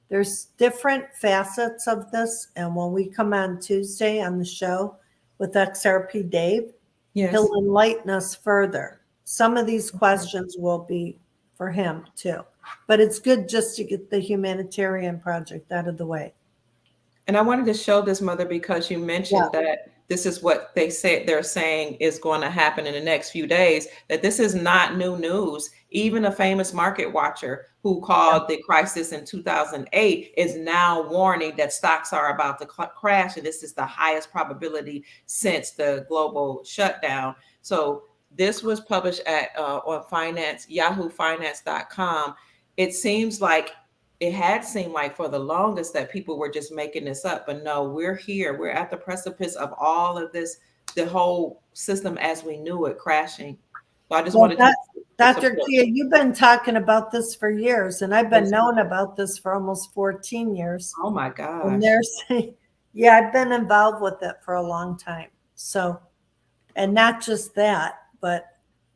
there's different facets of this. And when we come on Tuesday on the show with XRP Dave, Yes. he'll enlighten us further. Some of these questions will be for him too. But it's good just to get the humanitarian project out of the way. And I wanted to show this, Mother, because you Yeah. mentioned that this is what they're saying is going to happen in the next few days, that this is not new news. Even a famous market watcher who Yeah. called the crisis in 2008 is now warning that stocks are about to crash. And this is the highest probability since the global shutdown. So this was published on yahoofinance.com. It seems like it had seemed like for the longest that people were just making this up, but no, we're here. We're at the precipice of all of this, the whole system as we knew it crashing. So I just Well, wanted to Dr. support. Kia, you've been talking about this for years, and I've been Yes. knowing about this for almost 14 years. Oh my And gosh. they're saying, yeah, I've been involved with it for a long time. So, and not just that, but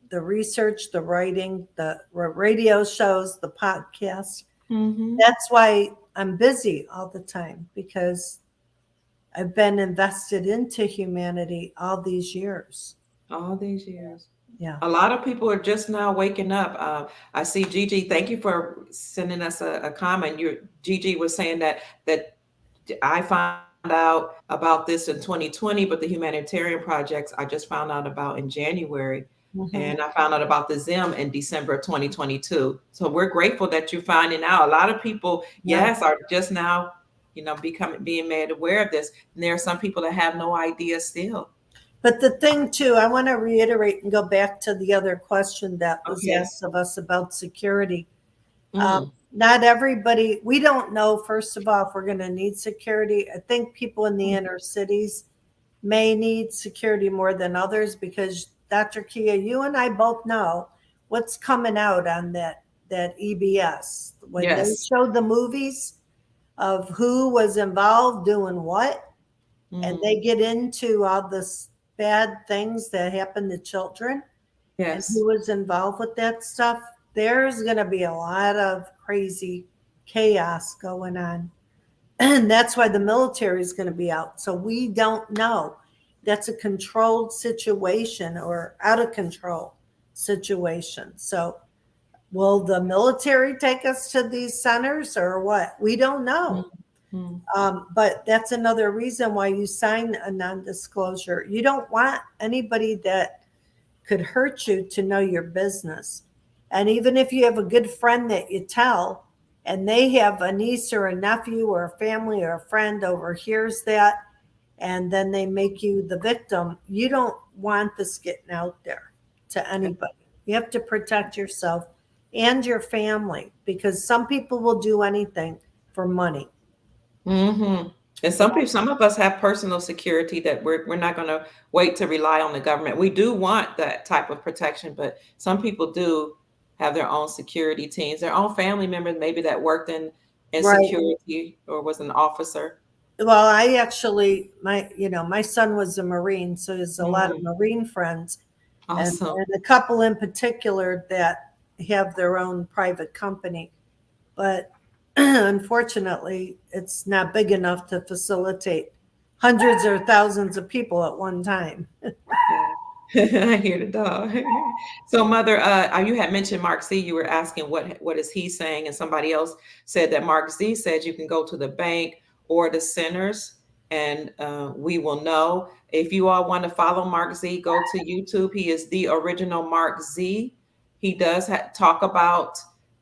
the research, the writing, the radio shows, the podcasts. Mm-hmm. That's why I'm busy all the time because I've been invested into humanity all these years. All these years. Yeah. A lot of people are just now waking up. I see Gigi. Thank you for sending us a comment. Gigi was saying that I found out about this in 2020, but the humanitarian projects I just found out about in January. Mhm. And I found out about the Zim in December of 2022. So we're grateful that you're finding out. A lot of people, Yeah. yes, are just now, being made aware of this. And there are some people that have no idea still. But the thing too, I want to reiterate and go back to the other question that was Okay. asked of us about security. Mm. not everybody, we don't know, first of all, if we're going to need security. I think people in the inner cities may need security more than others because Dr. Kia, you and I both know what's coming out on that EBS. When they Yes. showed the movies of who was involved doing what, and Mm. they get into all this bad things that happen to children and Yes. who was involved with that stuff, there's going to be a lot of crazy chaos going on. And that's why the military is going to be out. So we don't know. That's a controlled situation or out of control situation. So will the military take us to these centers or what? We don't know. Mm. But that's another reason why you sign a non disclosure. You don't want anybody that could hurt you to know your business. And even if you have a good friend that you tell, and they have a niece or a nephew or a family or a friend overhears that, and then they make you the victim, you don't want this getting out there to anybody. You have to protect yourself and your family because some people will do anything for money. Mm-hmm. And Yeah, some people, some of us have personal security that we're not going to wait to rely on the government. We do want that type of protection, but some people do have their own security teams, their own family members, maybe that worked in right. security or was an officer. Well, I actually, my son was a Marine, so there's a lot of Mm, Marine friends, awesome. and a couple in particular that have their own private company. But unfortunately, it's not big enough to facilitate hundreds or thousands of people at one time. Yeah. I hear the dog. So, Mother, you had mentioned Mark Z. You were asking what is he saying, and somebody else said that Mark Z said you can go to the bank or the centers, and we will know. If you all want to follow Mark Z, go to YouTube. He is the original Mark Z. He does talk about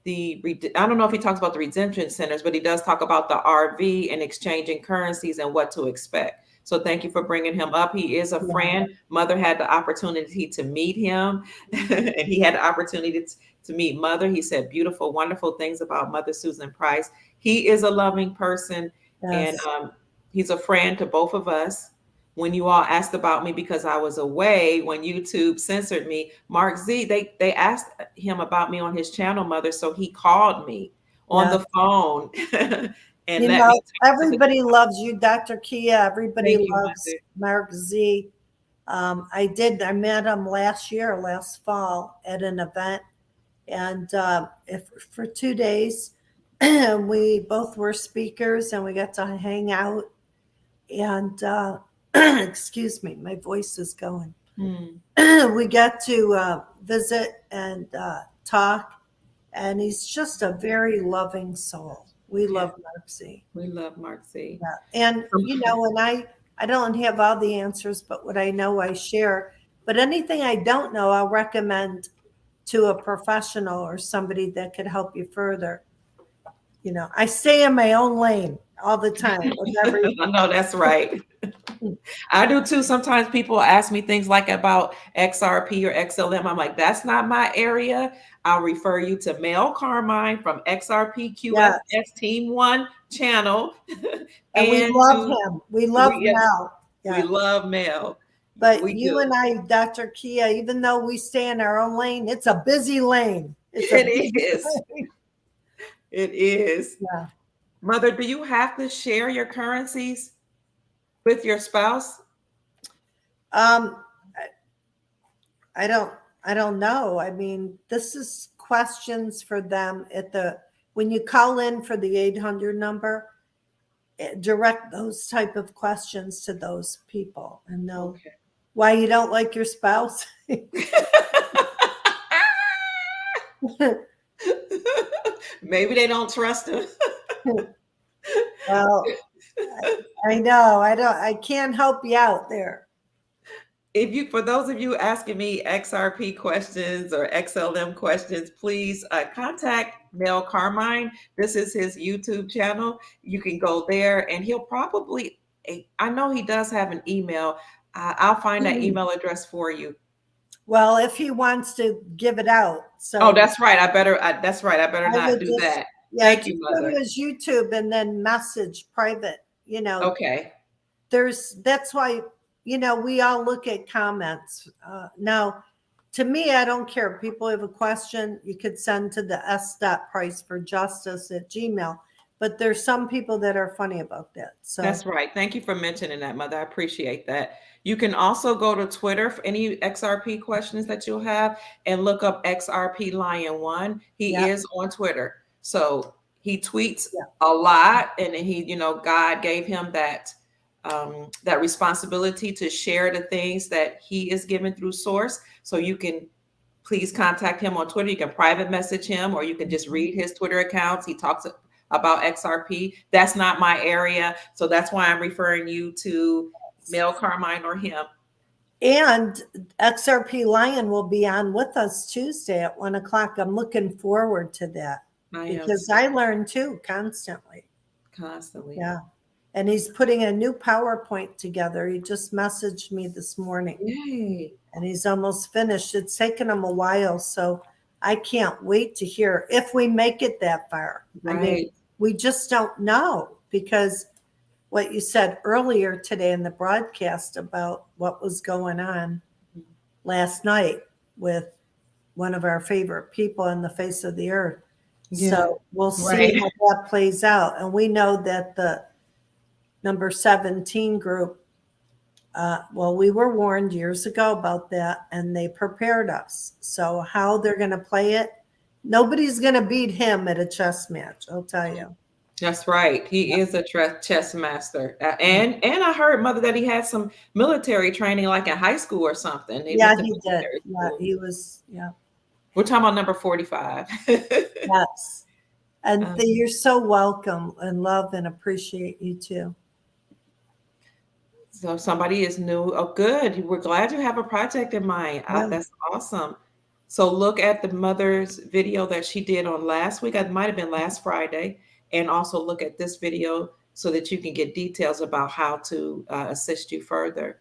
I don't know if he talks about the redemption centers, but he does talk about the RV and exchanging currencies and what to expect. So thank you for bringing him up. He is a Yeah, friend. Mother had the opportunity to meet him, and he had the opportunity to meet Mother. He said beautiful, wonderful things about Mother Susan Price. He is a loving person, and yes, he's a friend to both of us. When you all asked about me because I was away when YouTube censored me, Mark Z, they asked him about me on his channel, Mother. So he called me on yeah. the phone and You let me know, talk to the. everybody loves you, Dr. Kia. Everybody Thank you, loves Mother. Mark Z. I met him last year, last fall, at an event, and if for 2 days, we both were speakers, and we got to hang out. And excuse me, my voice is going. Hmm. We got to visit and talk, and he's just a very loving soul. We Yeah, love Mark Z. we love Mark Z. Yeah. And and I don't have all the answers, but what I know I share. But anything I don't know, I'll recommend to a professional or somebody that could help you further. I stay in my own lane all the time with everything. I know that's right. I do too. Sometimes people ask me things like about XRP or XLM. I'm like, that's not my area. I'll refer you to Mel Carmine from XRP Yes. QFS Team One channel, And we and love to him. We love yes, Mel. we Yeah. love Mel. But We you do. and I, Dr. Kia, even though we stay in our own lane, it's a busy lane. It's a It busy is. lane. It is. Yeah. Mother, do you have to share your currencies with your spouse? Um, I don't I don't know. I mean, this is questions for them at the when you call in for the 800 number, direct those type of questions to those people and know Okay. why you don't like your spouse. Maybe they don't trust him. Well, I know. I can't help you out there. If you, for those of you asking me XRP questions or XLM questions, please contact Mel Carmine. This is his YouTube channel. You can go there, and he'll probably. I know he does have an email. I'll find that email address for you. Well, if he wants to give it out. Oh, So that's right. I better. That's right. I better I not would do just that. Yeah, Thank just you, go Mother. to his YouTube and then message private. Okay. That's why, we all look at comments. Now, to me, I don't care. People have a question, you could send to the s.priceforjustice@gmail. But there's some people that are funny about that. So That's right. Thank you for mentioning that, Mother. I appreciate that. You can also go to Twitter for any XRP questions that you'll have and look up XRP Lion One. He yeah, is on Twitter. So he tweets yeah. a lot, and God gave him that responsibility to share the things that he is given through source. So you can please contact him on Twitter. You can private message him, or you can just read his Twitter accounts. He talks about XRP. That's not my area. So that's why I'm referring you to Mel Carmine or him. And XRP Lion will be on with us Tuesday at 1:00. I'm looking forward to that I am because I learn too constantly. constantly. Yeah. And he's putting a new PowerPoint together. He just messaged me this morning Yay. and he's almost finished. It's taken him a while. So I can't wait to hear if we make it that far. I mean, Right. we just don't know because what you said earlier today in the broadcast about what was going on last night with one of our favorite people on the face of the earth. Yeah. So we'll see Right. how that plays out. And we know that the number 17 group, well, we were warned years ago about that and they prepared us. So how they're going to play it, nobody's going to beat him at a chess match, I'll tell you. That's right. He is a chess master. And I heard, Mother, that he had some military training like in high school or something. They Yeah, went to he did. military Yeah, school. he was, yeah. We're talking about number 45. Yes. And Um, you're so welcome and love and appreciate you too. So somebody is new. Oh, good. We're glad you have a project in mind. Yeah. That's awesome. So look at the mother's video that she did on last week. It might have been last Friday. And also look at this video so that you can get details about how to assist you further.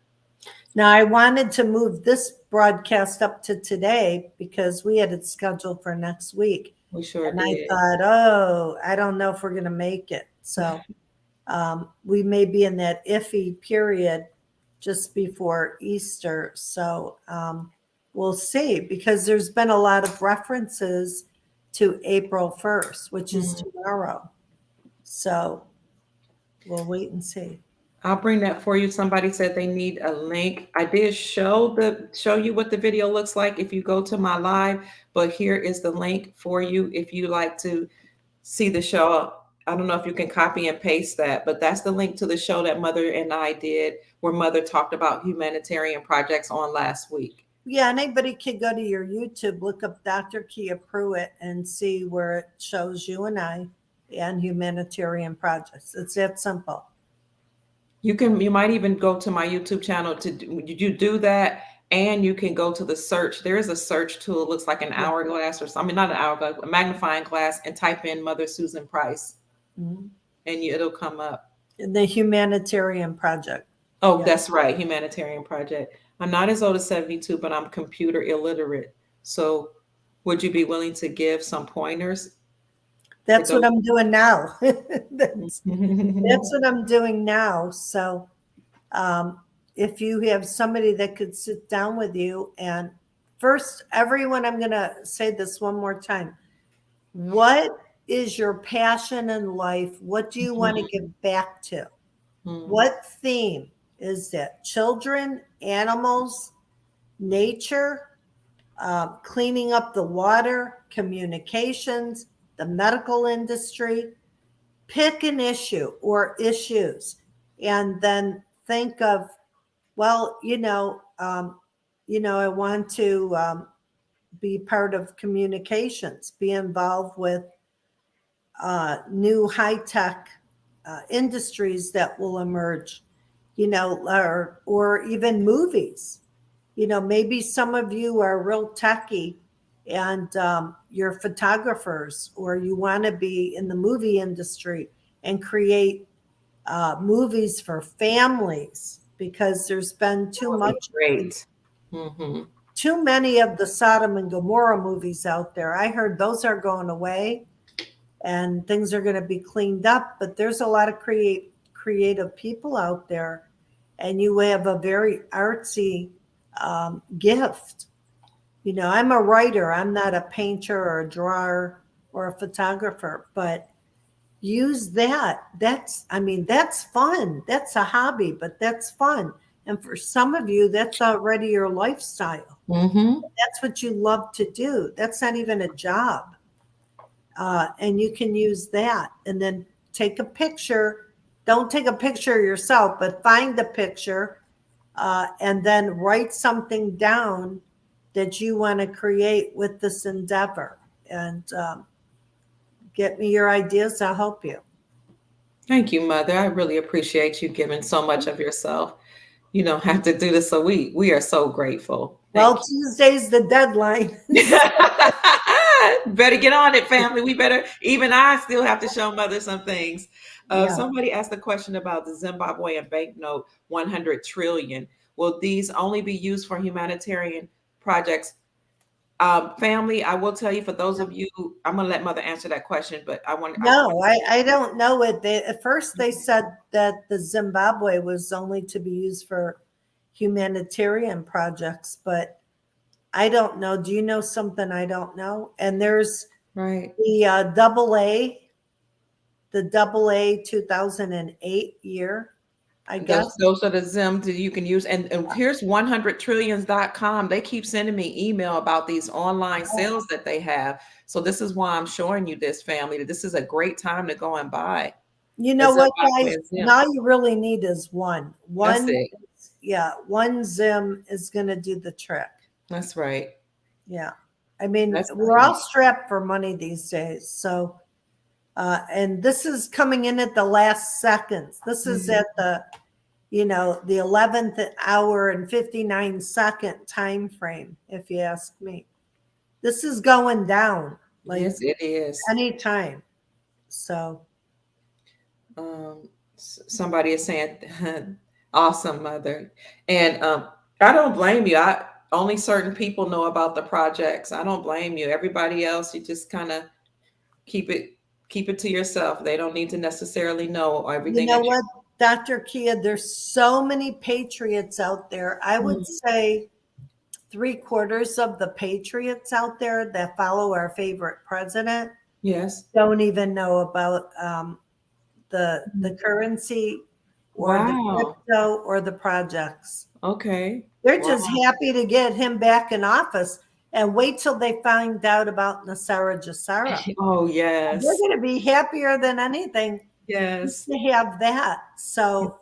Now, I wanted to move this broadcast up to today because we had it scheduled for next week. We sure And I did. thought, oh, I don't know if we're going to make it. So we may be in that iffy period just before Easter. So we'll see because there's been a lot of references to April 1st, which is tomorrow. So we'll wait and see. I'll bring that for you. Somebody said they need a link. I did show you what the video looks like if you go to my live, but here is the link for you if you like to see the show. I don't know if you can copy and paste that, but that's the link to the show that Mother and I did where Mother talked about humanitarian projects on last week. Yeah, anybody can go to your YouTube, look up Dr. Kia Pruitt and see where it shows you and I and humanitarian projects. It's that simple. You might even go to my YouTube channel you do that, and you can go to the search. There is a search tool. It looks like an hourglass or something. Not an hourglass, a magnifying glass, and type in Mother Susan Price, and it'll come up. The humanitarian project. Oh, that's right, humanitarian project. I'm not as old as 72, but I'm computer illiterate. So, would you be willing to give some pointers? That's what I'm doing now. That's what I'm doing now. So if you have somebody that could sit down with you and first, everyone, I'm going to say this one more time. What is your passion in life? What do you want to give back to? What theme is that? Children, animals, nature, cleaning up the water, communications, the medical industry. Pick an issue or issues and then think of, well, I want to be part of communications, be involved with new high-tech industries that will emerge, or even movies. Maybe some of you are real techie and you're photographers or you want to be in the movie industry and create movies for families because there's been too much. Great. Too many of the Sodom and Gomorrah movies out there. I heard those are going away. and things are going to be cleaned up. But there's a lot of creative people out there, and you have a very artsy gift. I'm a writer. I'm not a painter or a drawer or a photographer, but use that. That's fun. That's a hobby, but that's fun. And for some of you, that's already your lifestyle. Mm-hmm. That's what you love to do. That's not even a job. And you can use that and then take a picture. Don't take a picture yourself, but find a picture and then write something down that you want to create with this endeavor. And get me your ideas. I'll help you. Thank you, Mother. I really appreciate you giving so much of yourself. You don't have to do this, so we are so grateful. Well, Tuesday's the deadline. Better get on it, family. We better, even I still have to show Mother some things. Yeah. Somebody asked a question about the Zimbabwean banknote, 100 trillion. Will these only be used for humanitarian projects? Family, I will tell you, for those of you, I'm going to let Mother answer that question, but No, I don't know it. At first they said that the Zimbabwe was only to be used for humanitarian projects, but I don't know. Do you know something I don't know? And there's right. The AA 2008 year, I guess. Those are the Zim that you can use. And here's 100trillions.com. They keep sending me email about these online sales that they have. So this is why I'm showing you this, family. This is a great time to go and buy. You know what, guys? Now you really need is one. That's it. Yeah, one Zim is going to do the trick. That's right. Yeah. I mean, we're all strapped for money these days. So, and this is coming in at the last seconds. This is at the 11th hour and 59-second time frame, if you ask me. This is going down. Yes, it is. Anytime. So. Somebody is saying, awesome, Mother. And I don't blame you. Only certain people know about the projects. I don't blame you. Everybody else, you just kind of keep it to yourself. They don't need to necessarily know everything. You know what, Dr. Kia, there's so many patriots out there. I would say 3/4 of the patriots out there that follow our favorite president, yes, don't even know about the currency or the crypto or the projects. Okay. They're just happy to get him back in office, and wait till they find out about Nasara Jasara. Oh, yes. They're going to be happier than anything. Yes. To have that. So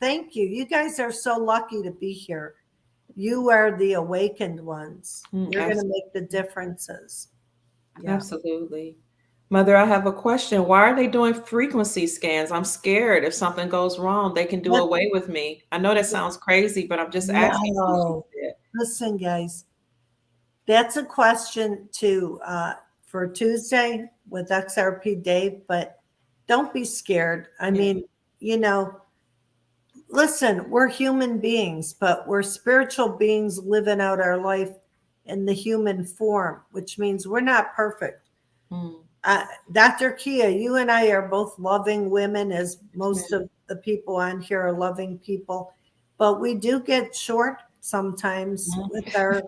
thank you. You guys are so lucky to be here. You are the awakened ones. You're going to make the differences. Yeah. Absolutely. Mother, I have a question. Why are they doing frequency scans? I'm scared if something goes wrong, they can do away with me. I know that sounds crazy, but I'm just asking. No. Listen, guys, that's a question for Tuesday with XRP Dave, but don't be scared. I mean, listen, we're human beings, but we're spiritual beings living out our life in the human form, which means we're not perfect. Dr. Kia, you and I are both loving women, as most of the people on here are loving people, but we do get short sometimes with our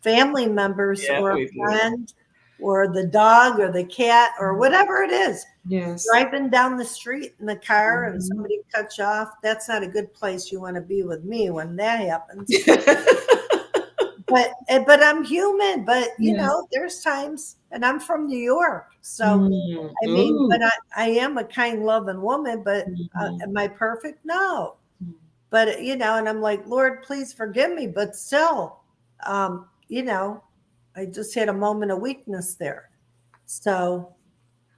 family members or a friend or the dog or the cat or whatever it is. Yes. Driving down the street in the car and somebody cuts you off. That's not a good place you want to be with me when that happens. But I'm human. But there's times, and I'm from New York, so I mean, but I am a kind, loving woman. But am I perfect? No. But and I'm like, Lord, please forgive me. But still, I just had a moment of weakness there. So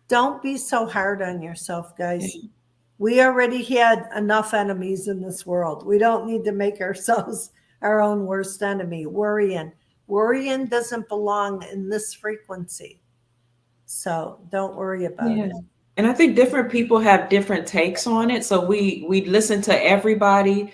don't be so hard on yourself, guys. We already had enough enemies in this world. We don't need to make ourselves our own worst enemy. Worrying doesn't belong in this frequency. So don't worry about it. And I think different people have different takes on it. So we listen to everybody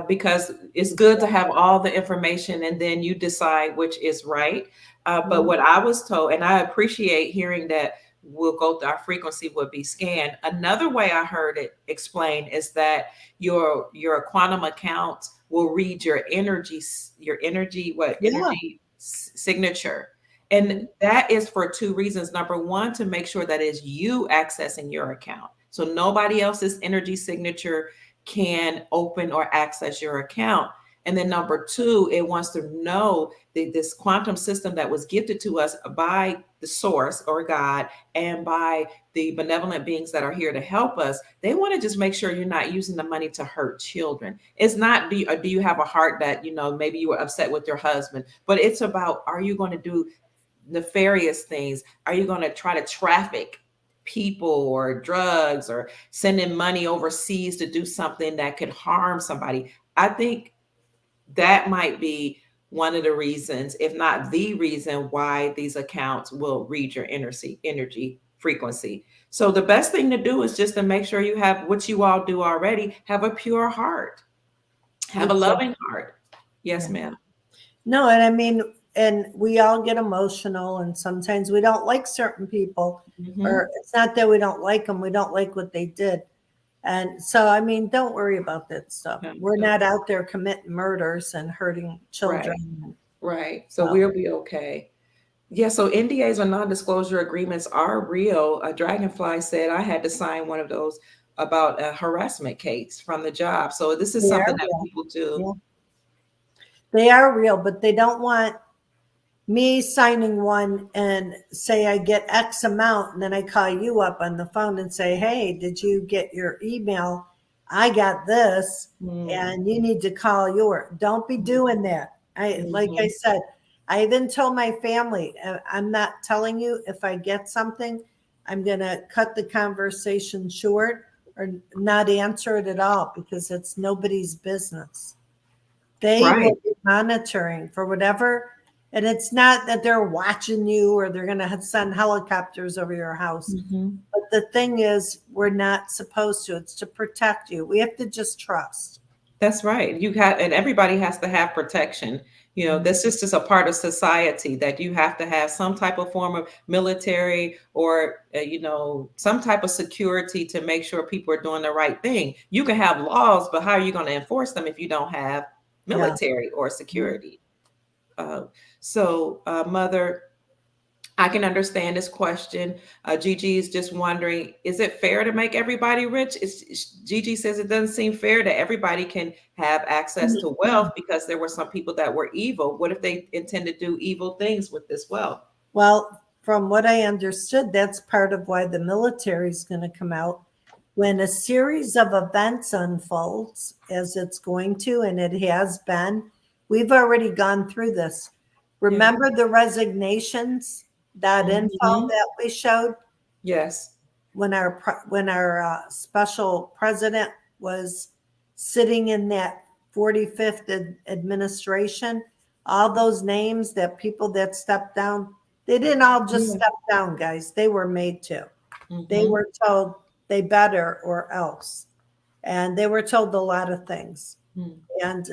because it's good to have all the information and then you decide which is right. But what I was told, and I appreciate hearing that will go, our frequency would be scanned. Another way I heard it explained is that your quantum account will read your energy, what Yeah. energy signature. And that is for two reasons. Number one, to make sure that is you accessing your account. So nobody else's energy signature can open or access your account. And then number two, it wants to know that this quantum system that was gifted to us by the source or God and by the benevolent beings that are here to help us, they want to just make sure you're not using the money to hurt children. It's not, do you have a heart that, maybe you were upset with your husband, but it's about, are you going to do nefarious things? Are you going to try to traffic people or drugs or sending money overseas to do something that could harm somebody? I think that might be one of the reasons, if not the reason, why these accounts will read your energy frequency. So the best thing to do is just to make sure you have what you all do already, have a pure heart, have a Exactly. loving heart. Yes, Yeah. ma'am. No, and I mean, and we all get emotional, and sometimes we don't like certain people, Mm-hmm. or it's not that we don't like them, we don't like what they did. And so, I mean, don't worry about that stuff. We're not out there committing murders and hurting Right, children. right. So So, we'll be okay. Yeah, so NDAs or non-disclosure agreements are real. A Dragonfly said I had to sign one of those about a harassment case from the job. So this is they are something that real. people do. Yeah. They are real, but they don't want me signing one and say I get X amount, and then I call you up on the phone and say, hey, did you get your email? I got this, Mm, and you need to call your. Don't be doing that. Like I mhm. said, I even told my family, I'm not telling you if I get something, I'm gonna cut the conversation short or not answer it at all because it's nobody's business. They Right. will be monitoring for whatever. And it's not that they're watching you or they're going to send helicopters over your house. Mhm. But the thing is, we're not supposed to. It's to protect you. We have to just trust. That's right. You have, and everybody has to have protection. This is just a part of society that you have to have some type of form of military or, some type of security to make sure people are doing the right thing. You can have laws, but how are you going to enforce them if you don't have Yeah. military or security? Mother, I can understand this question. Gigi is just wondering, is it fair to make everybody rich? Gigi says it doesn't seem fair that everybody can have access to wealth because there were some people that were evil. What if they intend to do evil things with this wealth? Well, from what I understood, that's part of why the military is going to come out. When a series of events unfolds, as it's going to, and it has been, we've already gone through this. Yeah. Remember the resignations, that info Mhm. that we showed Yes. when our special president was sitting in that 45th administration, all those names, that people that stepped down, they didn't all just Yeah. step down, guys. They were made to. They Mhm. were told they better or else. And they were told a lot of things. Mm. And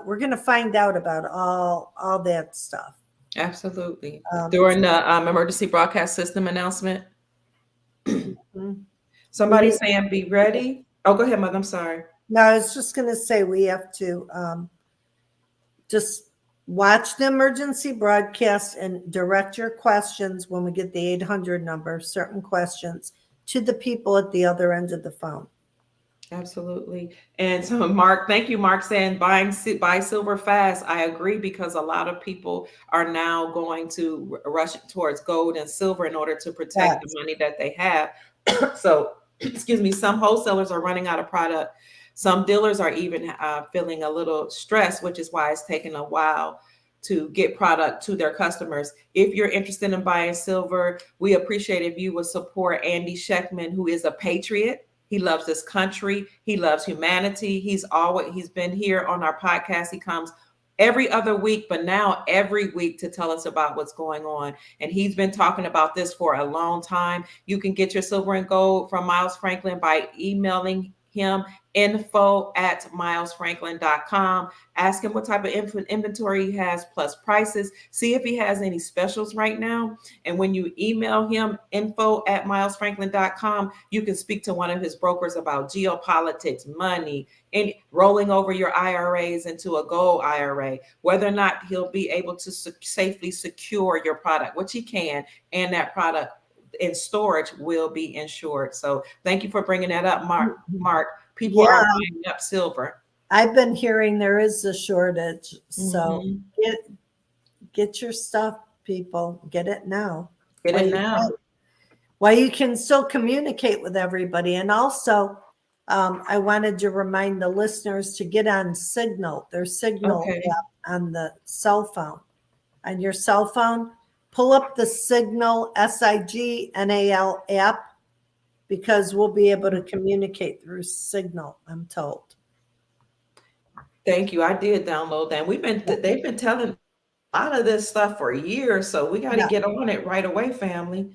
we're going to find out about all that stuff. Absolutely. Um, During the emergency broadcast system announcement, mhm. somebody we saying, "Be ready." Oh, go ahead, Mother. I'm sorry. No, I was just going to say we have to just watch the emergency broadcast and direct your questions when we get the 800 number, certain questions, to the people at the other end of the phone. Absolutely. And so, Mark, thank you, Mark, saying buy silver fast. I agree because a lot of people are now going to rush towards gold and silver in order to protect the Yes. money that they have. So, excuse me, some wholesalers are running out of product. Some dealers are even feeling a little stressed, which is why it's taking a while to get product to their customers. If you're interested in buying silver, we appreciate if you would support Andy Scheckman, who is a patriot. He loves this country. He loves humanity. He's been here on our podcast. He comes every other week, but now every week to tell us about what's going on. And he's been talking about this for a long time. You can get your silver and gold from Miles Franklin by emailing him info@milesfranklin.com. Ask him what type of inventory he has plus prices. See if he has any specials right now. And when you email him info@milesfranklin.com, you can speak to one of his brokers about geopolitics, money, and rolling over your IRAs into a gold IRA, whether or not he'll be able to safely secure your product, which he can, and that product in storage will be insured. So thank you for bringing that up, Mark. People are buying up silver. I've been hearing there is a shortage. So Mm-hmm. get your stuff, people. Get it now. Get it now. While you can still communicate with everybody. And also, I wanted to remind the listeners to get on Signal. There's Signal app on the cell phone. On your cell phone, pull up the Signal, SIGNAL app, because we'll be able to communicate through Signal, I'm told. Thank you. I did download that. They've been telling a lot of this stuff for years, so we got to get on it right away, family.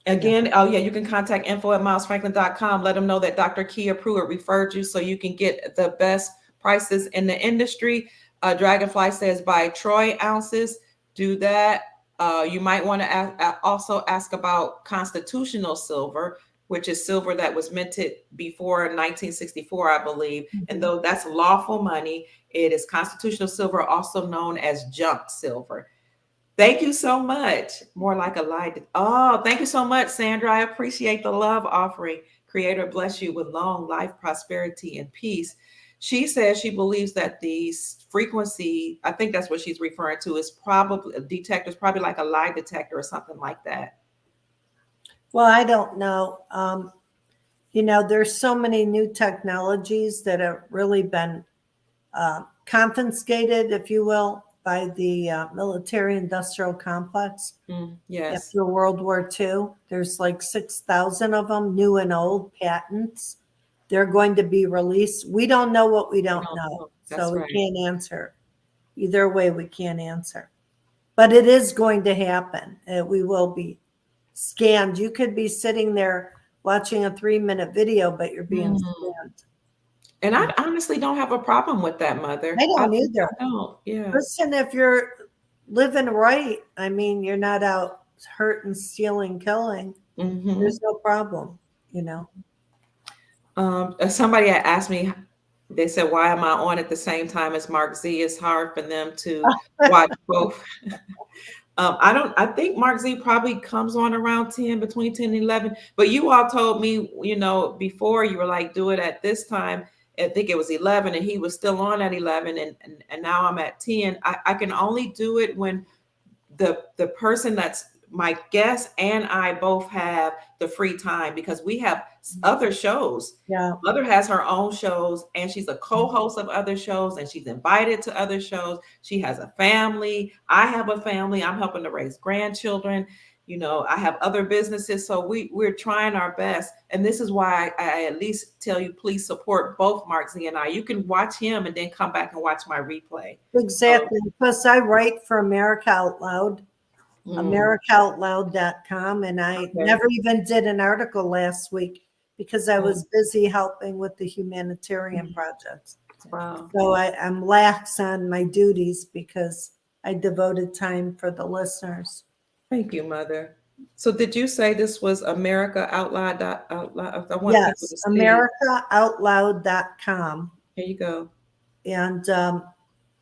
Again, you can contact info@milesfranklin.com. Let them know that Dr. Kia Pruitt referred you so you can get the best prices in the industry. Dragonfly says buy Troy ounces. Do that. You might want to also ask about constitutional silver, which is silver that was minted before 1964, I believe. Mm-hmm. And though that's lawful money, it is constitutional silver, also known as junk silver. Thank you so much. More like a lie. Oh, thank you so much, Sandra. I appreciate the love offering. Creator bless you with long life, prosperity, and peace. She says she believes that the frequency, I think that's what she's referring to, is probably a detector, is probably like a lie detector or something like that. Well, I don't know. There's so many new technologies that have really been confiscated, if you will, by the military-industrial complex. Yes. After World War II, there's like 6,000 of them, new and old patents. They're going to be released. We don't know what we don't know. So we can't answer. Either way, we can't answer. But it is going to happen. We will be scanned. You could be sitting there watching a 3-minute video, but you're being scanned. And I honestly don't have a problem with that, Mother. I don't either. I don't. Yeah. Listen, if you're living right, I mean, you're not out hurting, stealing, killing. Mm-hmm. There's no problem, Somebody had asked me, they said, why am I on at the same time as Mark Z? It's hard for them to watch both. I think Mark Z probably comes on around 10, between 10 and 11. But you all told me, before you were like, do it at this time. I think it was 11 and he was still on at 11 and now I'm at 10. I can only do it when the person that's my guest and I both have the free time because we have other shows. Yeah. Mother has her own shows and she's a co-host of other shows and she's invited to other shows. She has a family. I have a family. I'm helping to raise grandchildren. I have other businesses. So we're trying our best. And this is why I at least tell you, please support both Mark Z and I. You can watch him and then come back and watch my replay. Exactly. Plus I write for America Outloud. AmericaOutloud.com. And I never even did an article last week because I was busy helping with the humanitarian projects. Wow. So I'm lax on my duties because I devoted time for the listeners. Thank you, Mother. So did you say this was America Outloud? Yes, AmericaOutloud.com. Here you go. And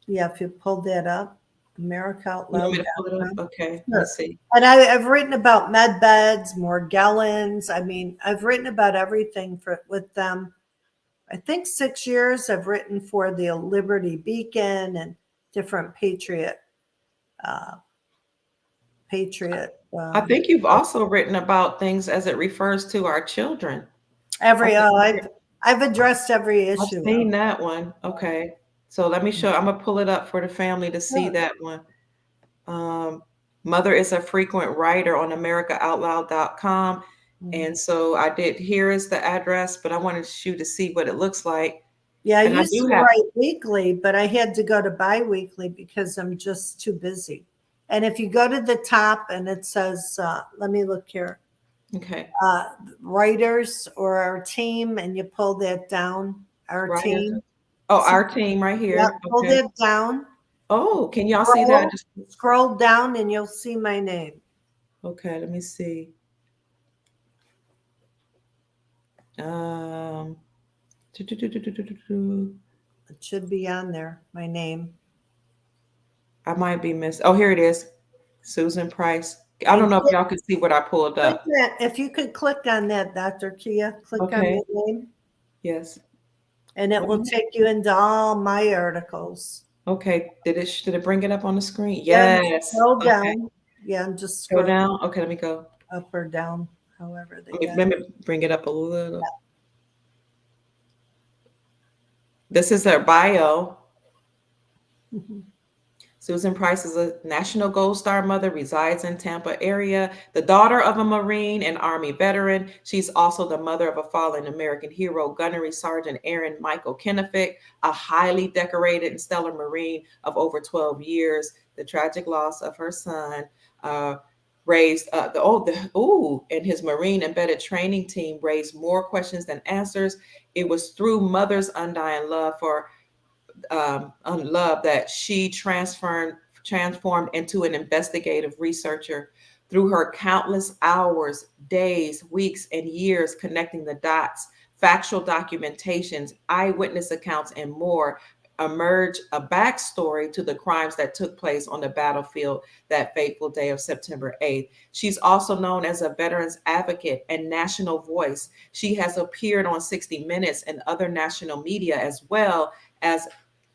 if you pull that up. America Outloud. Okay, let's see. And I've written about med beds, Morgellons. I mean, I've written about everything with them. I think 6 years I've written for the Liberty Beacon and different Patriot. I think you've also written about things as it refers to our children. I've addressed every issue. I've seen that one. Okay. So let me show, I'm going to pull it up for the family to see that one. Mother is a frequent writer on AmericaOutloud.com. And so here is the address, but I wanted you to see what it looks like. Yeah, I used to write weekly, but I had to go to bi-weekly because I'm just too busy. And if you go to the top and it says, let me look here. Okay. writers or our team, and you pull that down. Our Writers. team. Oh, See, our team right yeah, here. pull Okay. that down. Oh, can y'all see that? Scroll, scroll down, and you'll see my name. Okay, let me see. Um, do, do, do, do, do, do, do, do. It should be on there. My name. I might be missing. Oh, here it is. Susan Price. I don't And know if y'all can see what I pulled click up. that. If you could click on that, Dr. Kia, click on Okay. my name, Yes. and it will Well, take you into all my articles. okay. Did it bring it up on the screen? Then Yes. scroll Okay. down. Yeah, and just Go scroll down. Okay, let me go. up or down, however they Let me, got let it. me bring it up a little. This is their bio. Mhm. Susan Price is a National Gold Star mother, resides in Tampa area, the daughter of a Marine and Army veteran. She's also the mother of a fallen American hero, Gunnery Sergeant Aaron Michael Kennefic, a highly decorated and stellar Marine of over 12 years. The tragic loss of her son raised and his Marine embedded training team raised more questions than answers. It was through mother's undying love for on love that she transformed into an investigative researcher through her countless hours, days, weeks, and years connecting the dots, factual documentations, eyewitness accounts, and more. Emerge a backstory to the crimes that took place on the battlefield that fateful day of September 8th. She's also known as a veterans advocate and national voice. She has appeared on 60 Minutes and other national media as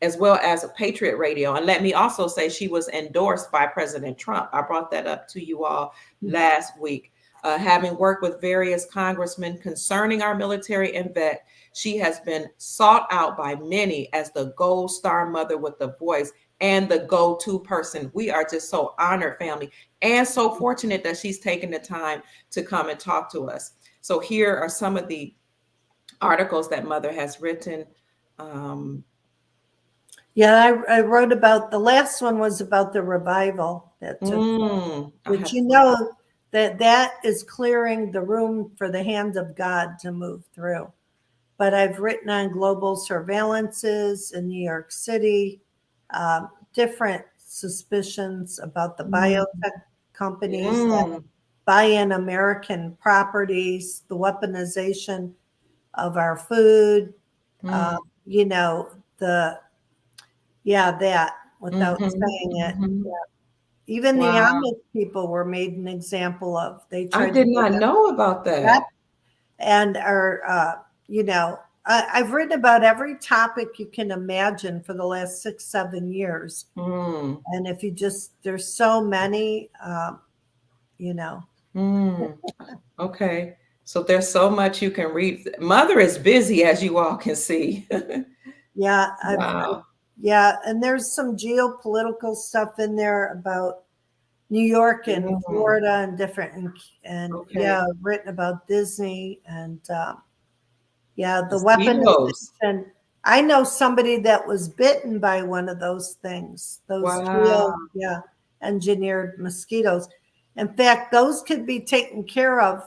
as a Patriot Radio. And let me also say she was endorsed by President Trump. I brought that up to you all last week. Having worked with various congressmen concerning our military and vet, she has been sought out by many as the gold star mother with the voice and the go-to person. We are just so honored, family, and so fortunate that she's taken the time to come and talk to us. So here are some of the articles that Mother has written. Um, Yeah, I wrote about the last one was about the revival that took place, I which have you to look know that is clearing the room for the hand of God to move through. But I've written on global surveillances in New York City, different suspicions about the Mm, biotech companies that mm, buy in American properties, the weaponization of our food, uh, mm, you know, the yeah, that without mhm, saying it. mhm. Even the Wow. Amish people were made an example of. They I tried to did get not us. know about Yep. that. And are, I've written about every topic you can imagine for the last 6, 7 years. Mm, And if you just, there's so many, you know, mm. Okay. So there's so much you can read. Mother is busy, as you all can see. yeah, Wow. yeah. And there's some geopolitical stuff in there about New York and Mm, Florida and different, and okay. yeah, I've written about Disney and, yeah, the Mosquitoes. weaponization. I know somebody that was bitten by one of those things, those Wow. yeah, engineered mosquitoes. In fact, those could be taken care of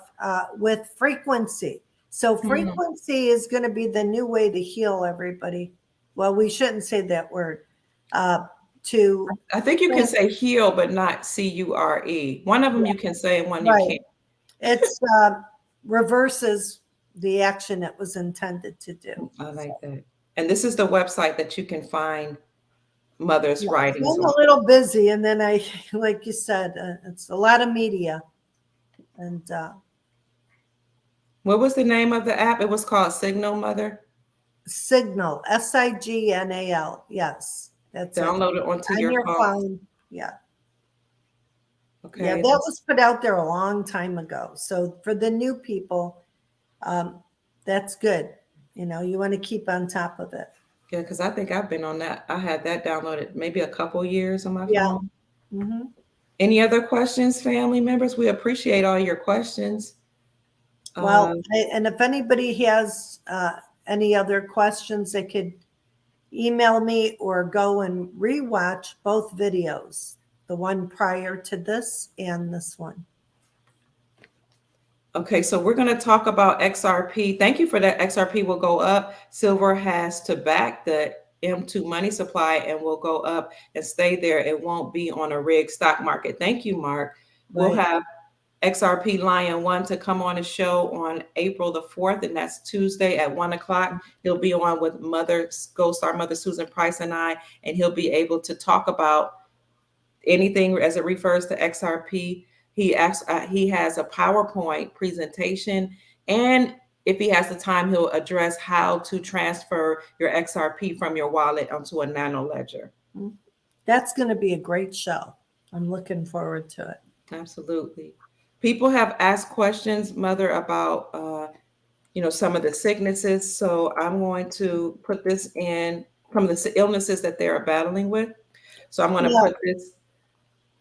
with frequency. So Mm. frequency is going to be the new way to heal everybody. Well, we shouldn't say that word. Uh, to I think you can say heal, but not CURE. One of them you can say, and one you right, can't. it's reverses the action it was intended to do. I like that. And this is the website that you can find Mother's Yeah, writings I'm on. a little busy, and then I, like you said, it's a lot of media and What was the name of the app? It was called Signal Mother. Signal, Signal. Yes, that's it. Download it onto On your your phone. phone. Yeah, yeah, Okay. that was put out there a long time ago. So for the new people, um, that's good. You know, you want to keep on top of it. Yeah, because I think I've been on that. I had that downloaded maybe a couple years on my Yeah. phone. Hmm. Any other questions, family members? We appreciate all your questions. Well, Uh, and if anybody has any other questions, they could email me or go and rewatch both videos, the one prior to this and this one. Okay, so we're going to talk about XRP. Thank you for that. XRP will go up. Silver has to back the M2 money supply and will go up and stay there. It won't be on a rigged stock market. Thank you, Mark. We'll Right. have XRP Lion One to come on a show on April the 4th, and that's Tuesday at 1 o'clock. He'll be on with Gold Star Mother Susan Price and I, and he'll be able to talk about anything as it refers to XRP. He has a PowerPoint presentation, and if he has the time, he'll address how to transfer your XRP from your wallet onto a nano ledger. That's going to be a great show. I'm looking forward to it. Absolutely. People have asked questions, Mother, about some of the sicknesses. So I'm going to put this in from the illnesses that they are battling with. So I'm going to Yeah, put this.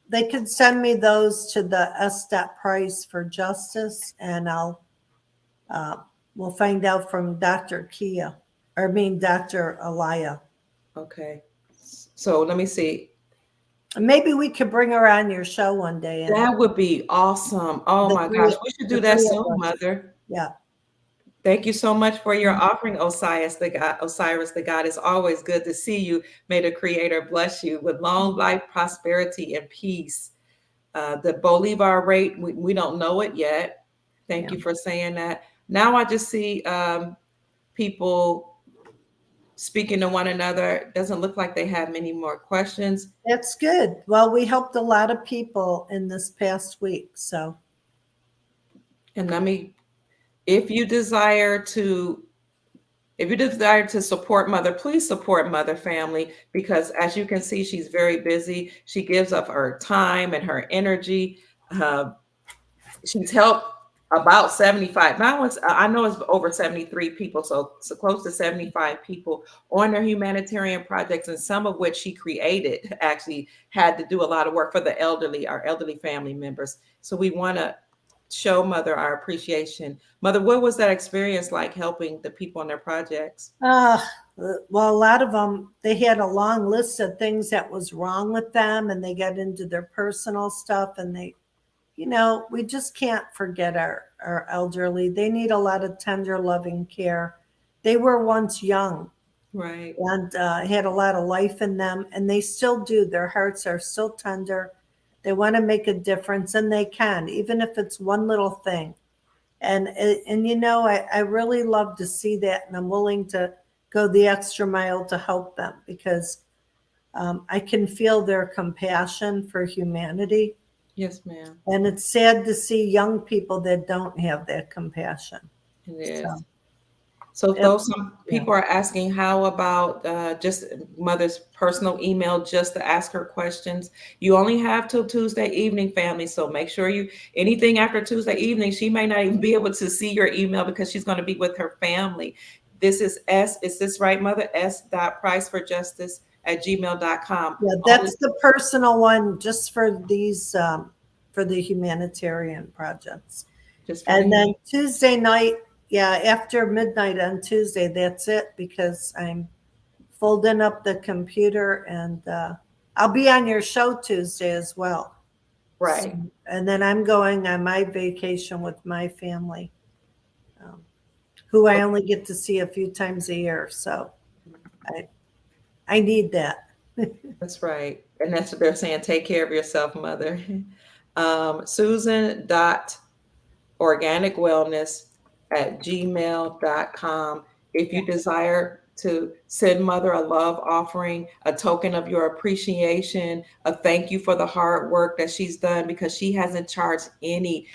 they could send me those to the Price for Justice, and uh, we'll find out from Dr. Kia, or I mean Dr. Alaya. Okay. So let me see. Maybe we could bring her on your show one day, and That would be awesome. Oh my gosh, we should do the that three soon, of us. Mother. Yeah. Thank you so much for your offering, Osiris, the God. Osiris, the God. It's always good to see you. May the Creator bless you with long life, prosperity, and peace. The Bolivar rate, we don't know it yet. Thank Yeah. you for saying that. Now I just see people speaking to one another. Doesn't look like they have many more questions. That's good. Well, we helped a lot of people in this past week. So, And let me, if you desire to support Mother, please support Mother family, because as you can see, she's very busy. She gives up her time and her energy. Uh, she's helped about 75. Now I know it's over 73 people, so close to 75 people on their humanitarian projects, and some of which she created actually had to do a lot of work for the elderly, our elderly family members. So we want to show Mother our appreciation. Mother, what was that experience like helping the people on their projects? well, a lot of them, they had a long list of things that was wrong with them, and they got into their personal stuff, and we just can't forget our elderly. They need a lot of tender, loving care. They were once young Right. and had a lot of life in them, and they still do. Their hearts are still tender. They want to make a difference, and they can, even if it's one little thing. And I really love to see that, and I'm willing to go the extra mile to help them, because I can feel their compassion for humanity. Yes, ma'am. And it's sad to see young people that don't have that compassion. It is. So, So it, though some yeah. people are asking, how about just Mother's personal email just to ask her questions? You only have till Tuesday evening, family. So make sure anything after Tuesday evening, she may not even be able to see your email because she's going to be with her family. This is is this right, Mother? s.priceforjustice@gmail.com. Yeah, that's the personal one, just for these, for the humanitarian projects. Just for And the then Tuesday night, yeah, after midnight on Tuesday, that's it, because I'm folding up the computer, and I'll be on your show Tuesday as well. right. And then I'm going on my vacation with my family, who I only get to see a few times a year. So I need that. That's right. And that's what they're saying. Take care of yourself, Mother. Susan.organicwellness@gmail.com. If you desire to send Mother a love offering, a token of your appreciation, a thank you for the hard work that she's done, because she hasn't charged any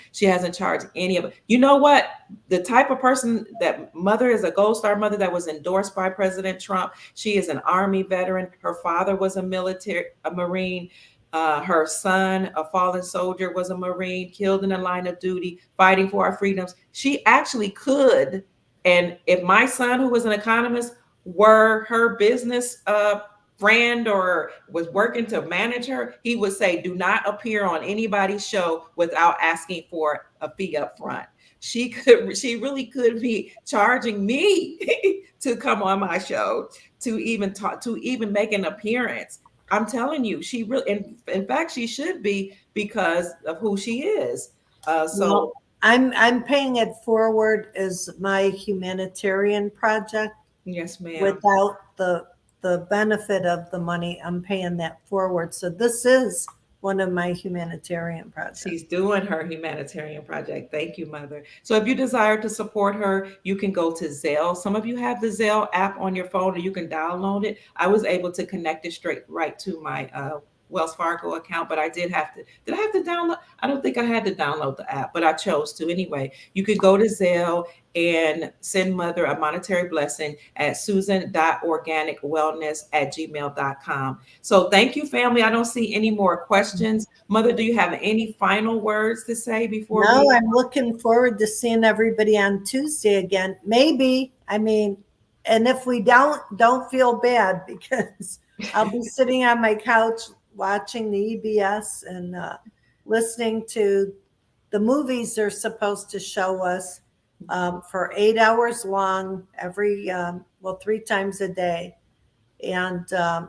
of it. You know what? The type of person that Mother is, a Gold Star Mother that was endorsed by President Trump. She is an Army veteran. Her father was a Marine. Her son, a fallen soldier, was a Marine, killed in the line of duty, fighting for our freedoms. She actually could. And if my son, who was an economist, were her business friend or was working to manage her, he would say, do not appear on anybody's show without asking for a fee up front. She really could be charging me to come on my show, to even talk, to even make an appearance. I'm telling you, she really, in fact, she should be, because of who she is. Well, I'm paying it forward as my humanitarian project Yes, ma'am. without the benefit of the money. I'm paying that forward. So this is one of my humanitarian projects. She's doing her humanitarian project. Thank you, Mother. So if you desire to support her, you can go to Zelle. Some of you have the Zelle app on your phone, or you can download it. I was able to connect it straight right to my Wells Fargo account, but I did have to. Did I have to download? I don't think I had to download the app, but I chose to anyway. You could go to Zelle and send Mother a monetary blessing at Susan.organicwellness@gmail.com. So thank you, family. I don't see any more questions. Mother, do you have any final words to say before No, we? I'm looking forward to seeing everybody on Tuesday again. Maybe, I mean, and if we don't feel bad because I'll be sitting on my couch watching the EBS and listening to the movies they're supposed to show us for 8 hours long, every, well, 3 times a day. And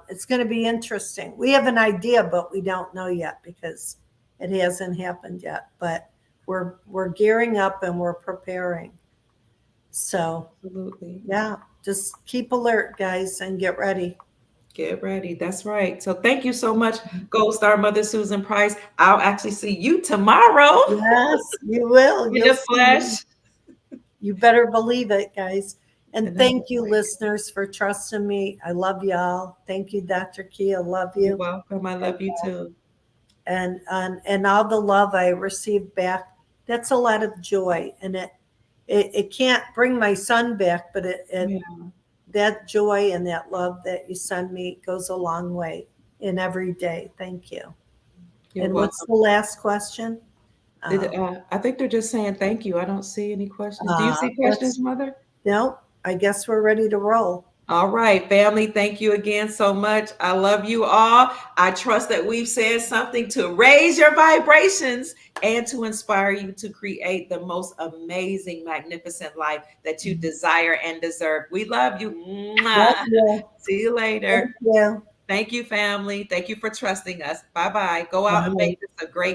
it's going to be interesting. We have an idea, but we don't know yet because it hasn't happened yet. But we're gearing up and we're preparing. So Absolutely. yeah, just keep alert, guys, and get ready. Get ready. That's right. So thank you so much, Gold Star Mother Susan Price. I'll actually see you tomorrow Yes, you will. in You'll the see flesh. me. You better believe it, guys. And And I thank can't you, wait. listeners, for trusting me. I love y'all. Thank you, Dr. Kia. Love You're you. welcome. I And love you too. and all the love I received back. That's a lot of joy, and it can't bring my son back, but it Yeah, that joy and that love that you send me goes a long way in every day. Thank you. you're And what's welcome. the last question? I think they're just saying thank you. I don't see any questions. Do you see questions, That's Mother? no. I guess we're ready to roll. All right, family, thank you again so much. I love you all. I trust that we've said something to raise your vibrations and to inspire you to create the most amazing, magnificent life that you desire and deserve. We love you. Love Mwah. you. See you Thank later. you. Thank you, family. Thank you for trusting us. Bye bye. Go out and Bye. make this a great